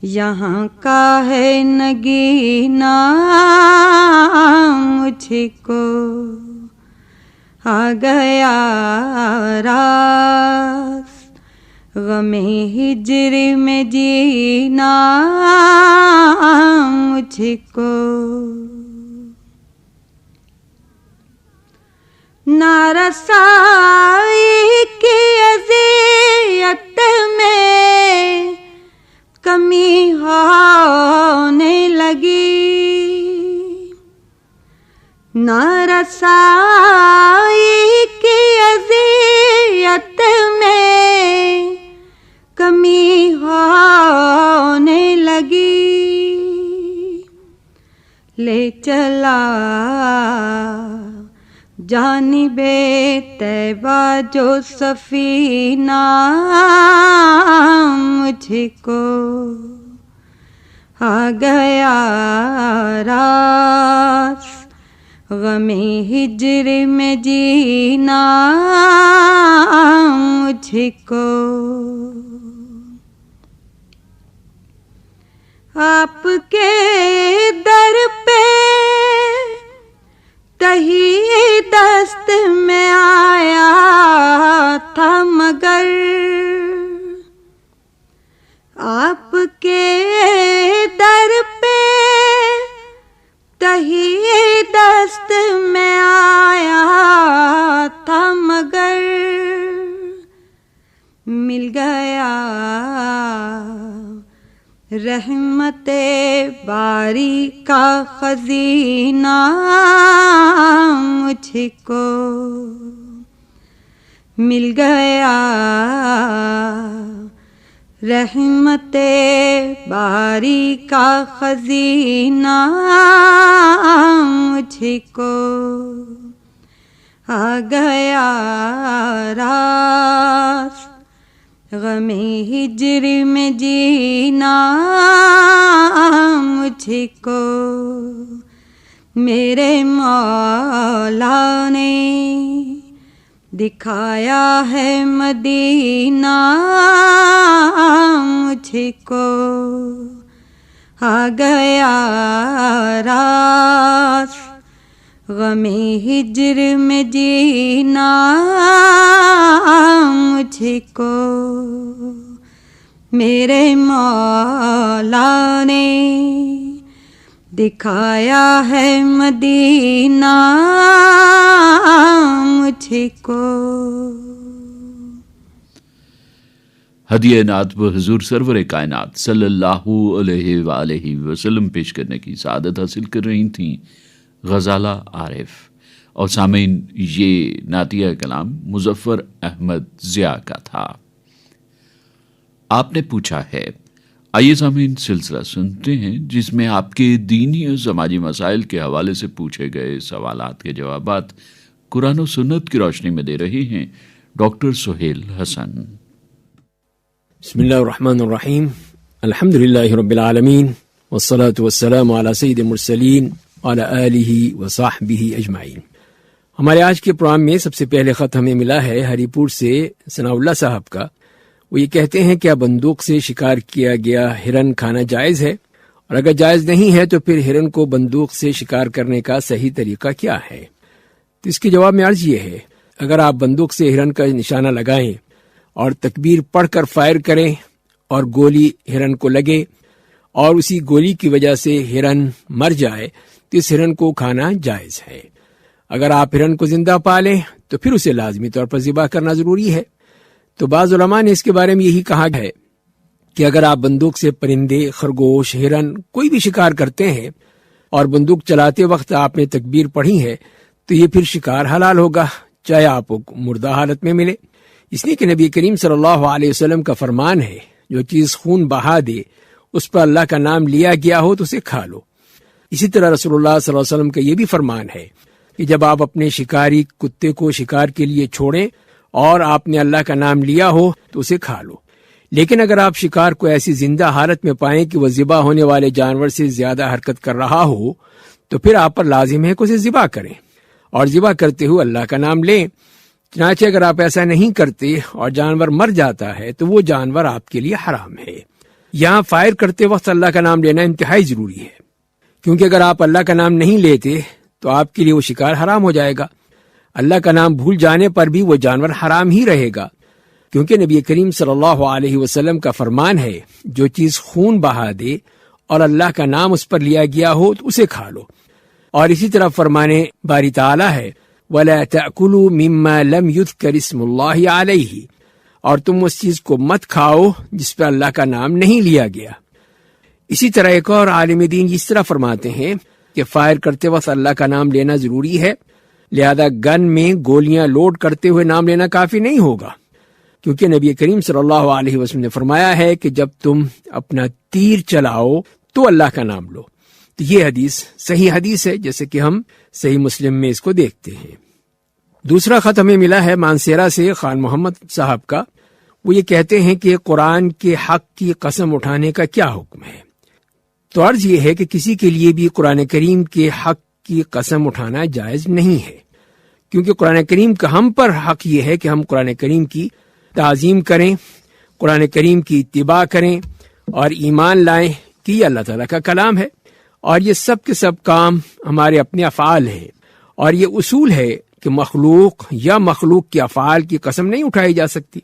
یہاں کا ہے نگینہ مجھ کو، آ گیا راز غم ہجر میں جینا مجھ کو، نارسائی کی اذیت میں کمی ہونے لگی، نارسائی کی اذیت میں کمی ہونے لگی، لے چلا جانب طیبہ جو سفینہ مجھ کو، آ گیا راز غم ہجر میں جینا مجھ کو، آپ کے در پہ تہی دست میں آیا تھا مگر، آپ کے در پہ تہی دست میں آیا تھا مگر، مل گیا رحمت باری کا خزینہ مجھ کو، مل گیا رحمت باری کا خزینہ مجھ کو، آ گیا راز غم ہجر میں جینا مجھ کو، میرے مولا نے دکھایا ہے مدینہ مجھ کو، آ گیا راز غم ہجر میں جینا مجھ کو میرے مولا نے دکھایا ہے مدینہ مجھ کو. ہدیہ نعت و حضور سرور کائنات صلی اللہ علیہ وآلہ وسلم پیش کرنے کی سعادت حاصل کر رہی تھیں غزالہ عارف. اور سامعین، یہ نعتیہ کلام مظفر احمد ضیاء کا تھا. آپ نے پوچھا ہے. آئیے سامعین، سلسلہ سنتے ہیں جس میں آپ کے دینی اور سماجی مسائل کے حوالے سے پوچھے گئے سوالات کے جوابات قرآن و سنت کی روشنی میں دے رہے ہیں ڈاکٹر سہیل حسن. بسم اللہ الرحمن الرحیم. الحمد للہ رب العالمین والصلاة والسلام علی سید المرسلین وعلی آلہ وصحبہ اجمعین. ہمارے آج کے پروگرام میں سب سے پہلے خط ہمیں ملا ہے ہری پور سے ثناء اللہ صاحب کا. وہ یہ کہتے ہیں کیا بندوق سے شکار کیا گیا ہرن کھانا جائز ہے، اور اگر جائز نہیں ہے تو پھر ہرن کو بندوق سے شکار کرنے کا صحیح طریقہ کیا ہے؟ تو اس کے جواب میں عرض یہ ہے، اگر آپ بندوق سے ہرن کا نشانہ لگائیں اور تکبیر پڑھ کر فائر کریں اور گولی ہرن کو لگے اور اسی گولی کی وجہ سے ہرن مر جائے تو اس ہرن کو کھانا جائز ہے. اگر آپ ہرن کو زندہ پالیں تو پھر اسے لازمی طور پر ذبح کرنا ضروری ہے. تو بعض علماء نے اس کے بارے میں یہی کہا ہے کہ اگر آپ بندوق سے پرندے، خرگوش، ہرن کوئی بھی شکار کرتے ہیں اور بندوق چلاتے وقت آپ نے تکبیر پڑھی ہے تو یہ پھر شکار حلال ہوگا، چاہے آپ کو مردہ حالت میں ملے. اس لیے کہ نبی کریم صلی اللہ علیہ وسلم کا فرمان ہے، جو چیز خون بہا دے اس پر اللہ کا نام لیا گیا ہو تو اسے کھا لو. اسی طرح رسول اللہ صلی اللہ علیہ وسلم کا یہ بھی فرمان ہے کہ جب آپ اپنے شکاری کتے کو شکار کے لیے چھوڑیں اور آپ نے اللہ کا نام لیا ہو تو اسے کھا لو. لیکن اگر آپ شکار کو ایسی زندہ حالت میں پائیں کہ وہ ذبح ہونے والے جانور سے زیادہ حرکت کر رہا ہو تو پھر آپ پر لازم ہے کہ اسے ذبح کریں اور ذبح کرتے ہوئے اللہ کا نام لیں. چنانچہ اگر آپ ایسا نہیں کرتے اور جانور مر جاتا ہے تو وہ جانور آپ کے لیے حرام ہے. یہاں فائر کرتے وقت اللہ کا نام لینا انتہائی ضروری ہے، کیونکہ اگر آپ اللہ کا نام نہیں لیتے تو آپ کے لیے وہ شکار حرام ہو جائے گا. اللہ کا نام بھول جانے پر بھی وہ جانور حرام ہی رہے گا، کیونکہ نبی کریم صلی اللہ علیہ وسلم کا فرمان ہے، جو چیز خون بہا دے اور اللہ کا نام اس پر لیا گیا ہو تو اسے کھا لو. اور اسی طرح فرمانے باری تعالی ہے، وَلَا تَأْكُلُوا مِمَّا لَمْ يُذْكَرِ اسْمُ اللَّهِ عَلَيْهِ، اور تم اس چیز کو مت کھاؤ جس پہ اللہ کا نام نہیں لیا گیا. اسی طرح ایک اور عالم دین اس طرح فرماتے ہیں کہ فائر کرتے وقت اللہ کا نام لینا ضروری ہے، لہذا گن میں گولیاں لوڈ کرتے ہوئے نام لینا کافی نہیں ہوگا، کیونکہ نبی کریم صلی اللہ علیہ وسلم نے فرمایا ہے کہ جب تم اپنا تیر چلاؤ تو اللہ کا نام لو. تو یہ حدیث صحیح حدیث ہے، جیسے کہ ہم صحیح مسلم میں اس کو دیکھتے ہیں. دوسرا خط ہمیں ملا ہے مانسیرا سے خان محمد صاحب کا. وہ یہ کہتے ہیں کہ قرآن کے حق کی قسم اٹھانے کا کیا حکم ہے؟ تو عرض یہ ہے کہ کسی کے لیے بھی قرآن کریم کے حق کی قسم اٹھانا جائز نہیں ہے، کیونکہ قرآن کریم کا ہم پر حق یہ ہے کہ ہم قرآن کریم کی تعظیم کریں، قرآن کریم کی اتباع کریں اور ایمان لائیں کہ یہ اللہ تعالیٰ کا کلام ہے، اور یہ سب کے سب کام ہمارے اپنے افعال ہیں. اور یہ اصول ہے کہ مخلوق یا مخلوق کے افعال کی قسم نہیں اٹھائی جا سکتی.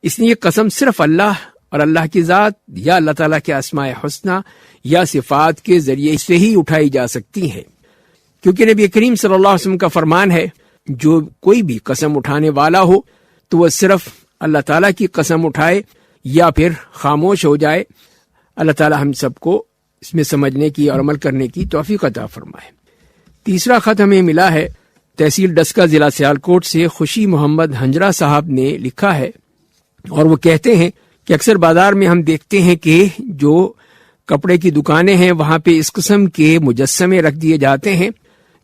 اس لیے قسم صرف اللہ اور اللہ کی ذات یا اللہ تعالیٰ کے اسماء حسنہ یا صفات کے ذریعے سے ہی اٹھائی جا سکتی ہیں، کیونکہ نبی کریم صلی اللہ علیہ وسلم کا فرمان ہے، جو کوئی بھی قسم اٹھانے والا ہو تو وہ صرف اللہ تعالیٰ کی قسم اٹھائے یا پھر خاموش ہو جائے. اللہ تعالیٰ ہم سب کو اس میں سمجھنے کی اور عمل کرنے کی توفیق عطا فرمائے. تیسرا خط ہمیں ملا ہے تحصیل ڈسکا، ضلع سیالکوٹ سے خوشی محمد ہنجرا صاحب نے لکھا ہے، اور وہ کہتے ہیں کہ اکثر بازار میں ہم دیکھتے ہیں کہ جو کپڑے کی دکانیں ہیں وہاں پہ اس قسم کے مجسمے رکھ دیے جاتے ہیں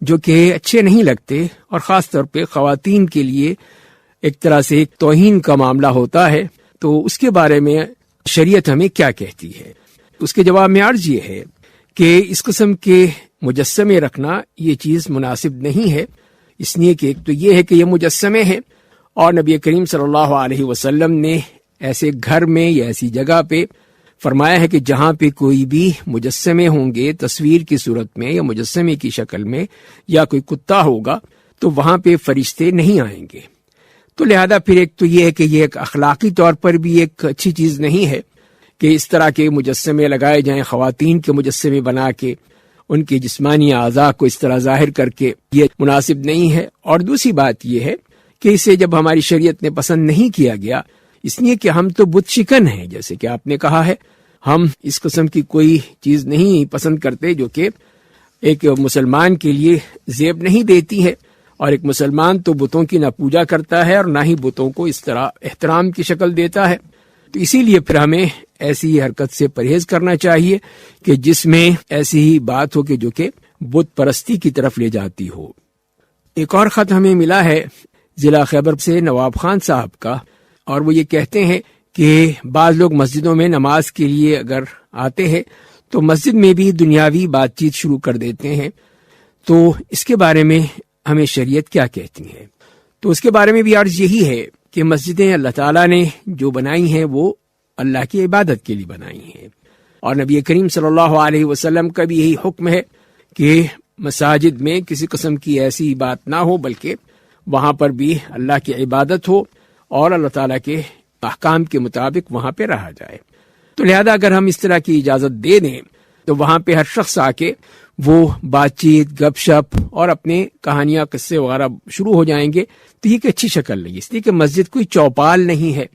جو کہ اچھے نہیں لگتے، اور خاص طور پہ خواتین کے لیے ایک طرح سے ایک توہین کا معاملہ ہوتا ہے. تو اس کے بارے میں شریعت ہمیں کیا کہتی ہے؟ اس کے جواب میں عرض یہ ہے کہ اس قسم کے مجسمے رکھنا یہ چیز مناسب نہیں ہے، اس لیے کہ ایک تو یہ ہے کہ یہ مجسمے ہیں، اور نبی کریم صلی اللہ علیہ وسلم نے ایسے گھر میں یا ایسی جگہ پہ فرمایا ہے کہ جہاں پہ کوئی بھی مجسمے ہوں گے تصویر کی صورت میں یا مجسمے کی شکل میں یا کوئی کتا ہوگا تو وہاں پہ فرشتے نہیں آئیں گے. تو لہذا پھر ایک تو یہ ہے کہ یہ ایک اخلاقی طور پر بھی ایک اچھی چیز نہیں ہے کہ اس طرح کے مجسمے لگائے جائیں، خواتین کے مجسمے بنا کے ان کے جسمانی اعضاء کو اس طرح ظاہر کر کے، یہ مناسب نہیں ہے. اور دوسری بات یہ ہے کہ اسے جب ہماری شریعت نے پسند نہیں کیا گیا اس لیے کہ ہم تو بت شکن ہیں، جیسے کہ آپ نے کہا ہے، ہم اس قسم کی کوئی چیز نہیں پسند کرتے جو کہ ایک مسلمان کے لیے زیب نہیں دیتی ہے. اور ایک مسلمان تو بتوں کی نہ پوجا کرتا ہے اور نہ ہی بتوں کو اس طرح احترام کی شکل دیتا ہے. تو اسی لیے پھر ہمیں ایسی حرکت سے پرہیز کرنا چاہیے کہ جس میں ایسی ہی بات ہو کہ جو کہ بت پرستی کی طرف لے جاتی ہو. ایک اور خط ہمیں ملا ہے ضلع خیبر سے نواب خان صاحب کا، اور وہ یہ کہتے ہیں کہ بعض لوگ مسجدوں میں نماز کے لیے اگر آتے ہیں تو مسجد میں بھی دنیاوی بات چیت شروع کر دیتے ہیں. تو اس کے بارے میں ہمیں شریعت کیا کہتی ہے؟ تو اس کے بارے میں بھی عرض یہی ہے کہ مسجدیں اللہ تعالیٰ نے جو بنائی ہیں وہ اللہ کی عبادت کے لیے بنائی ہیں، اور نبی کریم صلی اللہ علیہ وسلم کا بھی یہی حکم ہے کہ مساجد میں کسی قسم کی ایسی بات نہ ہو بلکہ وہاں پر بھی اللہ کی عبادت ہو اور اللہ تعالیٰ کے احکام کے مطابق وہاں پہ رہا جائے. تو لہذا اگر ہم اس طرح کی اجازت دے دیں تو وہاں پہ ہر شخص آ کے وہ بات چیت گپ شپ اور اپنے کہانیاں قصے وغیرہ شروع ہو جائیں گے تو یہ ایک اچھی شکل نہیں. اس لیے کہ مسجد کوئی چوپال نہیں ہے،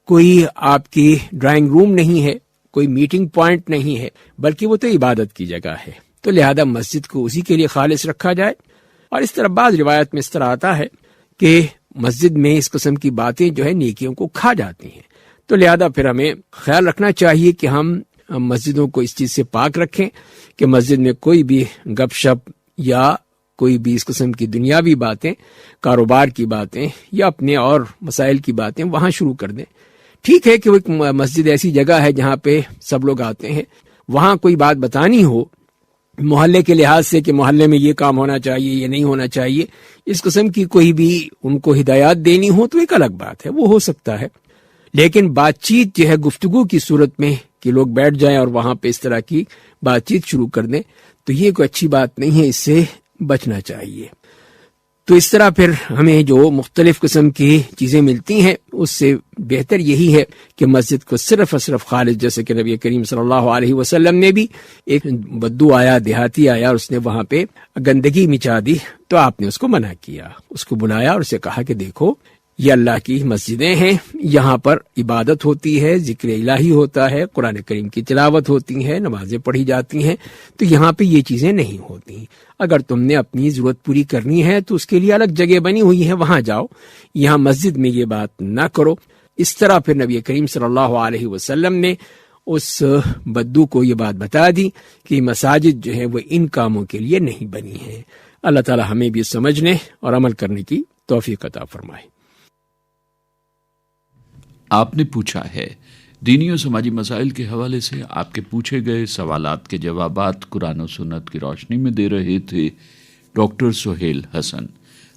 کوئی آپ کی ڈرائنگ روم نہیں ہے، کوئی میٹنگ پوائنٹ نہیں ہے، بلکہ وہ تو عبادت کی جگہ ہے. تو لہذا مسجد کو اسی کے لیے خالص رکھا جائے. اور اس طرح بعض روایت میں اس طرح آتا ہے کہ مسجد میں اس قسم کی باتیں جو ہے نیکیوں کو کھا جاتی ہیں. تو لہذا پھر ہمیں خیال رکھنا چاہیے کہ ہم مسجدوں کو اس چیز سے پاک رکھیں کہ مسجد میں کوئی بھی گپ شپ یا کوئی بھی اس قسم کی دنیاوی باتیں، کاروبار کی باتیں یا اپنے اور مسائل کی باتیں وہاں شروع کر دیں. ٹھیک ہے کہ وہ ایک مسجد ایسی جگہ ہے جہاں پہ سب لوگ آتے ہیں، وہاں کوئی بات بتانی ہو محلے کے لحاظ سے کہ محلے میں یہ کام ہونا چاہیے یہ نہیں ہونا چاہیے، اس قسم کی کوئی بھی ان کو ہدایات دینی ہو تو ایک الگ بات ہے، وہ ہو سکتا ہے. لیکن بات چیت جو ہے گفتگو کی صورت میں کہ لوگ بیٹھ جائیں اور وہاں پہ اس طرح کی بات چیت شروع کر دیں تو یہ کوئی اچھی بات نہیں ہے، اس سے بچنا چاہیے. تو اس طرح پھر ہمیں جو مختلف قسم کی چیزیں ملتی ہیں اس سے بہتر یہی ہے کہ مسجد کو صرف اور صرف خالص، جیسے کہ نبی کریم صلی اللہ علیہ وسلم نے بھی ایک بدو آیا، دیہاتی آیا اور اس نے وہاں پہ گندگی مچا دی تو آپ نے اس کو منع کیا، اس کو بلایا اور اسے کہا کہ دیکھو یہ اللہ کی مسجدیں ہیں، یہاں پر عبادت ہوتی ہے، ذکر الہی ہوتا ہے، قرآن کریم کی تلاوت ہوتی ہے، نمازیں پڑھی جاتی ہیں، تو یہاں پہ یہ چیزیں نہیں ہوتی. اگر تم نے اپنی ضرورت پوری کرنی ہے تو اس کے لیے الگ جگہ بنی ہوئی ہے، وہاں جاؤ، یہاں مسجد میں یہ بات نہ کرو. اس طرح پھر نبی کریم صلی اللہ علیہ وسلم نے اس بدو کو یہ بات بتا دی کہ مساجد جو ہے وہ ان کاموں کے لیے نہیں بنی ہے. اللہ تعالی ہمیں بھی سمجھنے اور عمل کرنے کی توفیق عطا فرمائے. آپ نے پوچھا ہے، دینی و سماجی مسائل کے حوالے سے آپ کے پوچھے گئے سوالات کے جوابات قرآن و سنت کی روشنی میں دے رہے تھے ڈاکٹر سہیل حسن.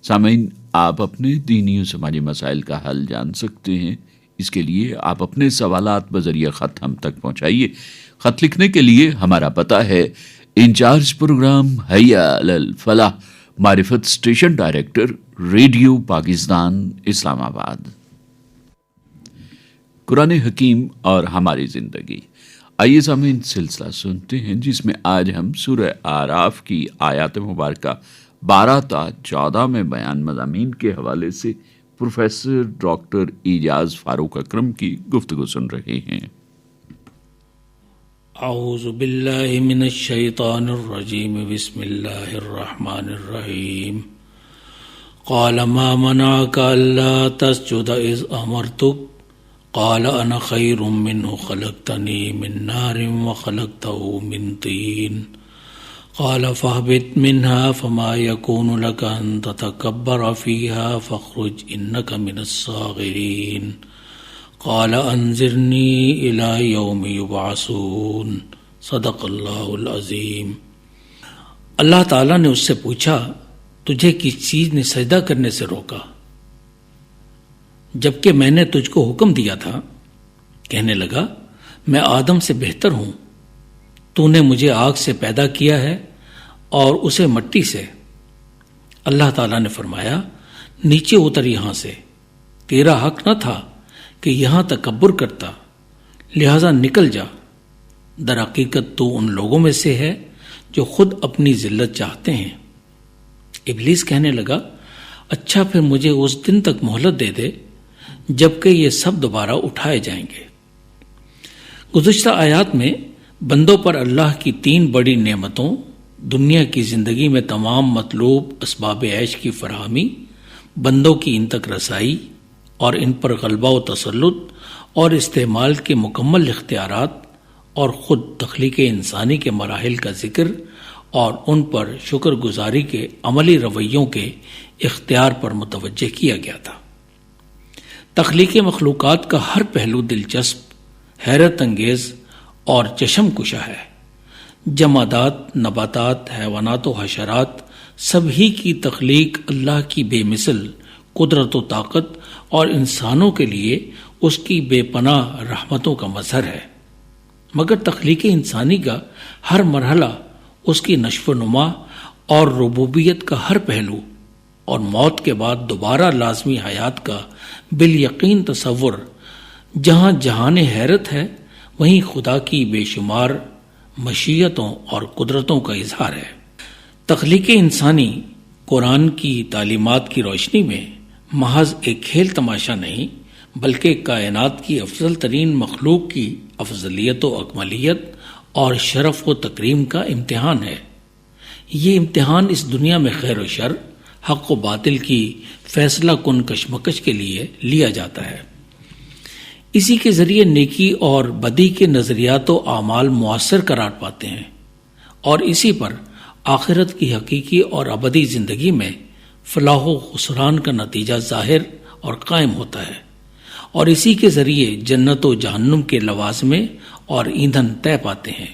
سامعین، آپ اپنے دینی و سماجی مسائل کا حل جان سکتے ہیں. اس کے لیے آپ اپنے سوالات بذریعہ خط ہم تک پہنچائیے. خط لکھنے کے لیے ہمارا پتہ ہے انچارج پروگرام حیا علی الفلاح، معرفت اسٹیشن ڈائریکٹر، ریڈیو پاکستان، اسلام آباد. قرآن حکیم اور ہماری زندگی. آئیے سامعین سلسلہ سنتے ہیں جس میں آج ہم سورہ اعراف کی آیات مبارکہ 12 تا 14 میں بیان مضامین کے حوالے سے پروفیسر ڈاکٹر اعجاز فاروق اکرم کی گفتگو سن رہے ہیں. اعوذ باللہ من الشیطان الرجیم، بسم اللہ الرحمن الرحیم. قال ما منعك الا تسجد اذ امرتك قال انا خیر منه خلقتنی من نار وخلقته من طین قال فاهبط منها فما يكون لك ان تتكبر فيها فاخرج انك من الصاغرین قال انظرنی الى یوم یبعثون. صدق اللہ العظیم. اللہ تعالیٰ نے اس سے پوچھا تجھے کس چیز نے سجدہ کرنے سے روکا جبکہ میں نے تجھ کو حکم دیا تھا؟ کہنے لگا میں آدم سے بہتر ہوں، تو نے مجھے آگ سے پیدا کیا ہے اور اسے مٹی سے۔ اللہ تعالیٰ نے فرمایا نیچے اتر یہاں سے، تیرا حق نہ تھا کہ یہاں تکبر کرتا، لہذا نکل جا، در حقیقت تو ان لوگوں میں سے ہے جو خود اپنی ذلت چاہتے ہیں۔ ابلیس کہنے لگا اچھا پھر مجھے اس دن تک مہلت دے دے جبکہ یہ سب دوبارہ اٹھائے جائیں گے۔ گزشتہ آیات میں بندوں پر اللہ کی 3 بڑی نعمتوں، دنیا کی زندگی میں تمام مطلوب اسباب عیش کی فراہمی، بندوں کی ان تک رسائی اور ان پر غلبہ و تسلط اور استعمال کے مکمل اختیارات، اور خود تخلیق انسانی کے مراحل کا ذکر اور ان پر شکر گزاری کے عملی رویوں کے اختیار پر متوجہ کیا گیا تھا۔ تخلیق مخلوقات کا ہر پہلو دلچسپ، حیرت انگیز اور چشم کشا ہے۔ جمادات، نباتات، حیوانات و حشرات سبھی کی تخلیق اللہ کی بے مثل قدرت و طاقت اور انسانوں کے لیے اس کی بے پناہ رحمتوں کا مظہر ہے، مگر تخلیق انسانی کا ہر مرحلہ، اس کی نشو و نما اور ربوبیت کا ہر پہلو اور موت کے بعد دوبارہ لازمی حیات کا بالیقین تصور، جہاں جہان حیرت ہے وہیں خدا کی بے شمار مشیتوں اور قدرتوں کا اظہار ہے۔ تخلیق انسانی قرآن کی تعلیمات کی روشنی میں محض ایک کھیل تماشا نہیں بلکہ کائنات کی افضل ترین مخلوق کی افضلیت و اکملیت اور شرف و تکریم کا امتحان ہے۔ یہ امتحان اس دنیا میں خیر و شر، حق و باطل کی فیصلہ کن کشمکش کے لیے لیا جاتا ہے۔ اسی کے ذریعے نیکی اور بدی کے نظریات و اعمال مؤثر قرار پاتے ہیں، اور اسی پر آخرت کی حقیقی اور ابدی زندگی میں فلاح و خسران کا نتیجہ ظاہر اور قائم ہوتا ہے، اور اسی کے ذریعے جنت و جہنم کے لوازمے اور ایندھن طے پاتے ہیں۔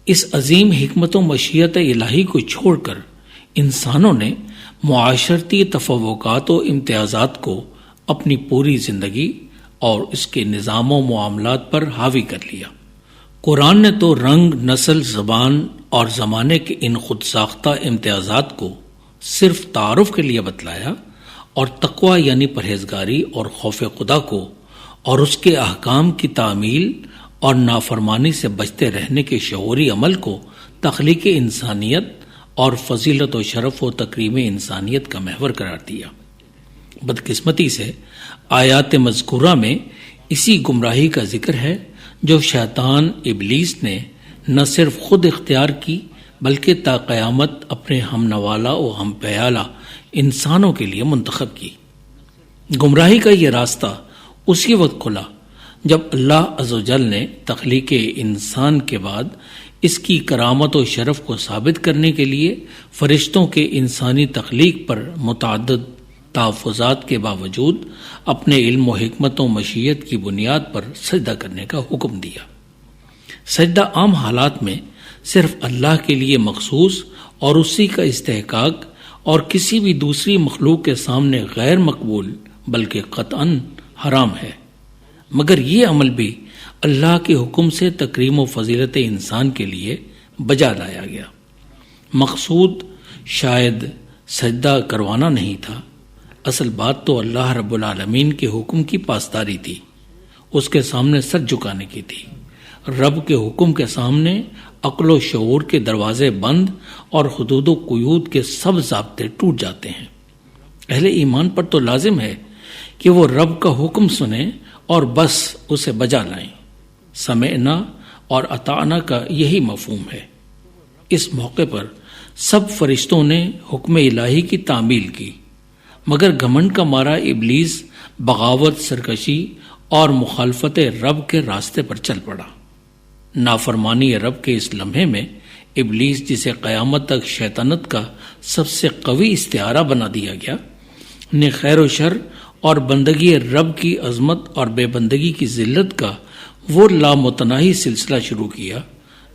اس عظیم حکمت و مشیت الہی کو چھوڑ کر انسانوں نے معاشرتی تفوقات و امتیازات کو اپنی پوری زندگی اور اس کے نظام و معاملات پر حاوی کر لیا۔ قرآن نے تو رنگ، نسل، زبان اور زمانے کے ان خود ساختہ امتیازات کو صرف تعارف کے لیے بتلایا، اور تقوی یعنی پرہیزگاری اور خوف خدا کو اور اس کے احکام کی تعمیل اور نافرمانی سے بچتے رہنے کے شعوری عمل کو تخلیق انسانیت اور فضیلت و شرف و تکریم انسانیت کا محور قرار دیا۔ بدقسمتی سے آیات مذکورہ میں اسی گمراہی کا ذکر ہے جو شیطان ابلیس نے نہ صرف خود اختیار کی بلکہ تا قیامت اپنے ہم نوالا و ہم پیالہ انسانوں کے لیے منتخب کی۔ گمراہی کا یہ راستہ اسی وقت کھلا جب اللہ عز و جل نے تخلیق انسان کے بعد اس کی کرامت و شرف کو ثابت کرنے کے لیے فرشتوں کے انسانی تخلیق پر متعدد تحفظات کے باوجود اپنے علم و حکمت و مشیت کی بنیاد پر سجدہ کرنے کا حکم دیا۔ سجدہ عام حالات میں صرف اللہ کے لیے مخصوص اور اسی کا استحقاق اور کسی بھی دوسری مخلوق کے سامنے غیر مقبول بلکہ قطعاً حرام ہے، مگر یہ عمل بھی اللہ کے حکم سے تکریم و فضیلت انسان کے لیے بجا لایا گیا۔ مقصود شاید سجدہ کروانا نہیں تھا، اصل بات تو اللہ رب العالمین کے حکم کی پاسداری تھی، اس کے سامنے سر جھکانے کی تھی۔ رب کے حکم کے سامنے عقل و شعور کے دروازے بند اور حدود و قیود کے سب ضابطے ٹوٹ جاتے ہیں۔ اہل ایمان پر تو لازم ہے کہ وہ رب کا حکم سنیں اور بس اسے بجا لائیں۔ سمعنا اور اطعنا کا یہی مفہوم ہے۔ اس موقع پر سب فرشتوں نے حکم الہی کی تعمیل کی، مگر گھمنڈ کا مارا ابلیس بغاوت، سرکشی اور مخالفت رب کے راستے پر چل پڑا۔ نافرمانی رب کے اس لمحے میں ابلیس، جسے قیامت تک شیطنت کا سب سے قوی استعارہ بنا دیا گیا، نے خیر و شر اور بندگی رب کی عظمت اور بے بندگی کی ذلت کا وہ لامتناہی سلسلہ شروع کیا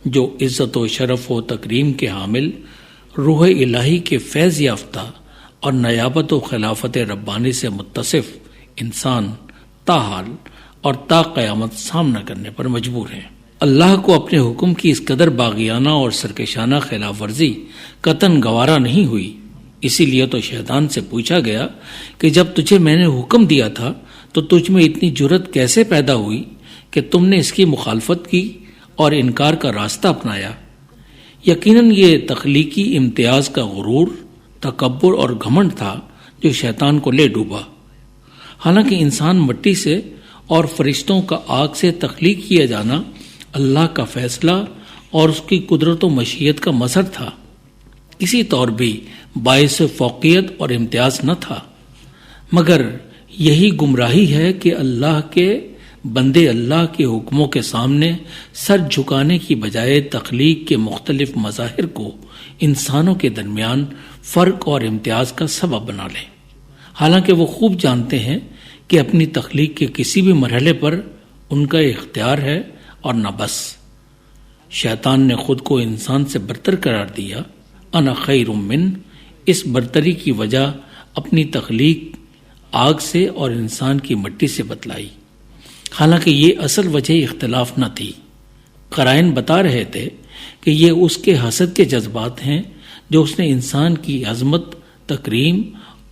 جو عزت و شرف و تکریم کے حامل، روح الہی کے فیض یافتہ اور نیابت و خلافت ربانی سے متصف انسان تاحال اور تا قیامت سامنا کرنے پر مجبور ہیں۔ اللہ کو اپنے حکم کی اس قدر باغیانہ اور سرکشانہ خلاف ورزی قطعاً گوارا نہیں ہوئی، اسی لیے تو شیطان سے پوچھا گیا کہ جب تجھے میں نے حکم دیا تھا تو تجھ میں اتنی جرت کیسے پیدا ہوئی کہ تم نے اس کی مخالفت کی اور انکار کا راستہ اپنایا؟ یقیناً یہ تخلیقی امتیاز کا غرور، تکبر اور گھمنڈ تھا جو شیطان کو لے ڈوبا۔ حالانکہ انسان مٹی سے اور فرشتوں کا آگ سے تخلیق کیا جانا اللہ کا فیصلہ اور اس کی قدرت و مشیت کا مظہر تھا، کسی طور بھی باعث فوقیت اور امتیاز نہ تھا، مگر یہی گمراہی ہے کہ اللہ کے بندے اللہ کے حکموں کے سامنے سر جھکانے کی بجائے تخلیق کے مختلف مظاہر کو انسانوں کے درمیان فرق اور امتیاز کا سبب بنا لیں، حالانکہ وہ خوب جانتے ہیں کہ اپنی تخلیق کے کسی بھی مرحلے پر ان کا اختیار ہے اور نہ بس۔ شیطان نے خود کو انسان سے برتر قرار دیا، انا خیر من، اس برتری کی وجہ اپنی تخلیق آگ سے اور انسان کی مٹی سے بتلائی، حالانکہ یہ اصل وجہ اختلاف نہ تھی۔ قرائن بتا رہے تھے کہ یہ اس کے حسد کے جذبات ہیں جو اس نے انسان کی عظمت، تکریم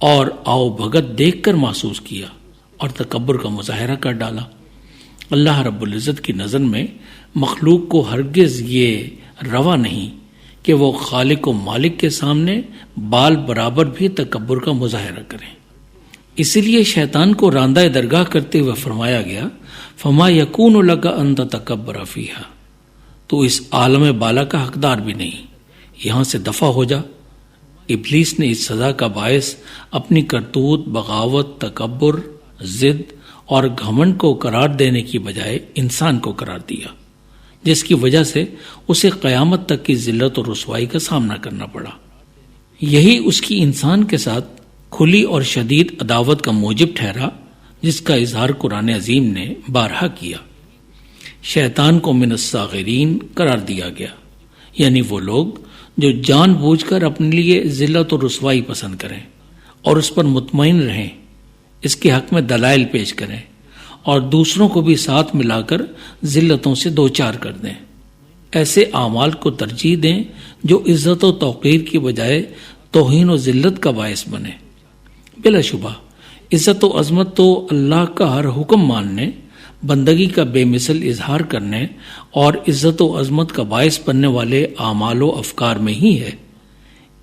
اور آؤ بھگت دیکھ کر محسوس کیا اور تکبر کا مظاہرہ کر ڈالا۔ اللہ رب العزت کی نظر میں مخلوق کو ہرگز یہ روا نہیں کہ وہ خالق و مالک کے سامنے بال برابر بھی تکبر کا مظاہرہ کریں۔ اسی لیے شیطان کو راندہ درگاہ کرتے ہوئے فرمایا گیا، فما یکون لک ان تتکبر فیہا، تو اس عالم بالا کا حقدار بھی نہیں، یہاں سے دفع ہو جا۔ ابلیس نے اس سزا کا باعث اپنی کرتوت، بغاوت، تکبر، ضد اور گھمنڈ کو قرار دینے کی بجائے انسان کو قرار دیا، جس کی وجہ سے اسے قیامت تک کی ذلت اور رسوائی کا سامنا کرنا پڑا۔ یہی اس کی انسان کے ساتھ کھلی اور شدید عداوت کا موجب ٹھہرا، جس کا اظہار قرآن عظیم نے بارہا کیا۔ شیطان کو من الصاغرین قرار دیا گیا، یعنی وہ لوگ جو جان بوجھ کر اپنے لیے ذلت اور رسوائی پسند کریں اور اس پر مطمئن رہیں، اس کے حق میں دلائل پیش کریں اور دوسروں کو بھی ساتھ ملا کر ذلتوں سے دوچار کر دیں۔ ایسے اعمال کو ترجیح دیں جو عزت و توقیر کی بجائے توہین و ذلت کا باعث بنے۔ بلا شبہ عزت و عظمت تو اللہ کا ہر حکم ماننے، بندگی کا بے مثل اظہار کرنے اور عزت و عظمت کا باعث بننے والے اعمال و افکار میں ہی ہے۔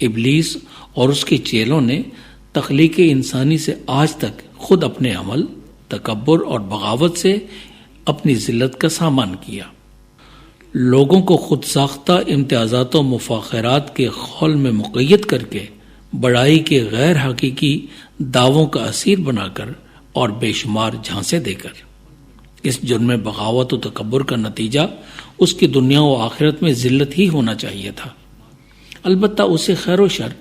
ابلیس اور اس کے چیلوں نے تخلیق انسانی سے آج تک خود اپنے عمل، تکبر اور بغاوت سے اپنی ذلت کا سامان کیا۔ لوگوں کو خود ساختہ امتیازات و مفاخرات کے خول میں مقید کر کے بڑائی کے غیر حقیقی دعووں کا اسیر بنا کر اور بے شمار جھانسے دے کر۔ اس جرم بغاوت و تکبر کا نتیجہ اس کی دنیا و آخرت میں ذلت ہی ہونا چاہیے تھا۔ البتہ اسے خیر و شر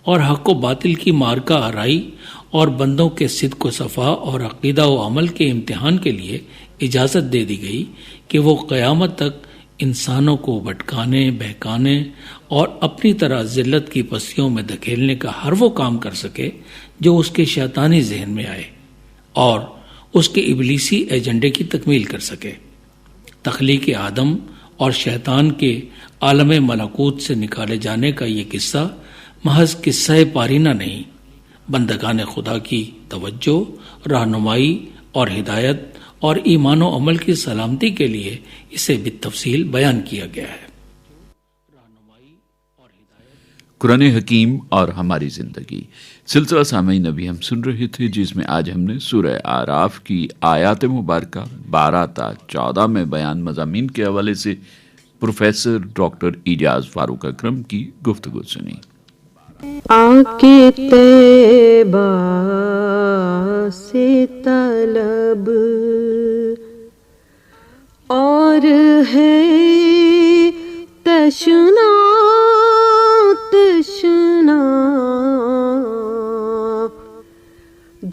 اور حق و باطل کی مارکہ آرائی اور بندوں کے صدق و صفا اور عقیدہ و عمل کے امتحان کے لیے اجازت دے دی گئی کہ وہ قیامت تک انسانوں کو بھٹکانے، بہکانے اور اپنی طرح ذلت کی پستیوں میں دھکیلنے کا ہر وہ کام کر سکے جو اس کے شیطانی ذہن میں آئے اور اس کے ابلیسی ایجنڈے کی تکمیل کر سکے۔ تخلیق آدم اور شیطان کے عالم ملکوت سے نکالے جانے کا یہ قصہ محض قصہ پارینہ نہیں، بندگان خدا کی توجہ، رہنمائی اور ہدایت اور ایمان و عمل کی سلامتی کے لیے اسے بالتفصیل بیان کیا گیا ہے۔ قرآن حکیم اور ہماری زندگی سلسلہ سامعین ابھی ہم سن رہے تھے، جس میں آج ہم نے سورہ اعراف کی آیات مبارکہ 12 تا 14 میں بیان مضامین کے حوالے سے پروفیسر ڈاکٹر اعجاز فاروق اکرم کی گفتگو سنی۔ آنکھیں طیبہ سے طلب اور ہے تشنا تشنا،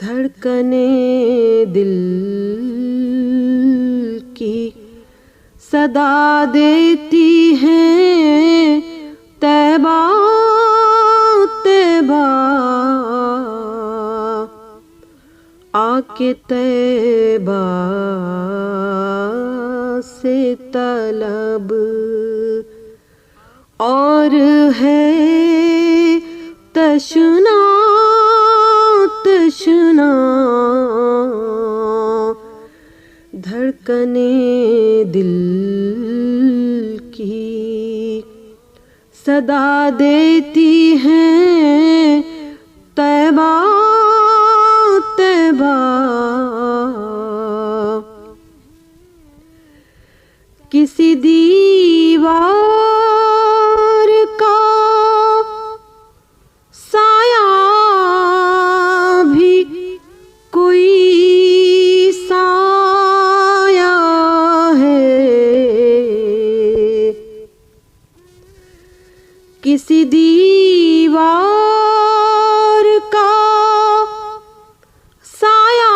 دھڑکنے دل کی صدا دیتی ہیں طیبہ طیبہ، کے طیبہ سے طلب اور ہے تشنا تشنا دھڑکنے دل کی صدا دیتی ہیں طیبہ طیبہ کسی دیوار کا سایہ بھی کوئی سایہ ہے کسی دیوار کا سایہ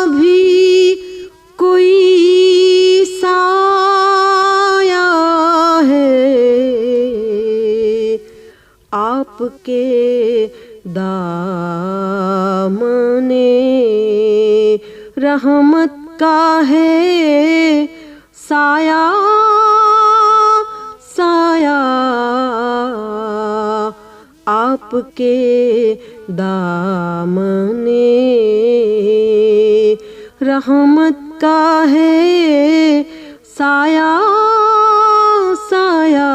بھی کوئی سایہ ہے آپ کے دامن رحمت کا ہے سایہ سایہ آپ کے دامن رحمت کا ہے سایہ سایہ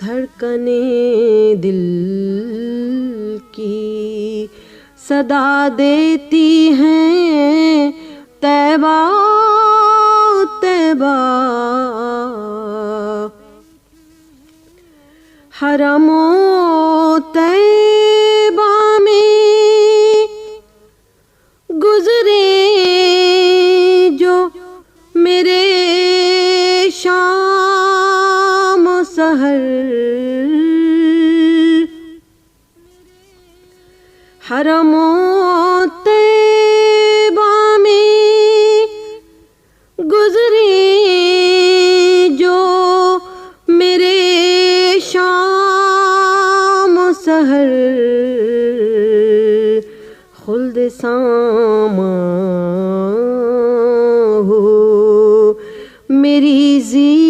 دھڑکنے دل کی صدا دیتی ہیں طیبہ طیبہ حرم و طیبہ میں گزرے جو میرے شام و سحر حرم و طیبہ میں گزرے جو میرے شام و سحر خلد ساما ہو میری زی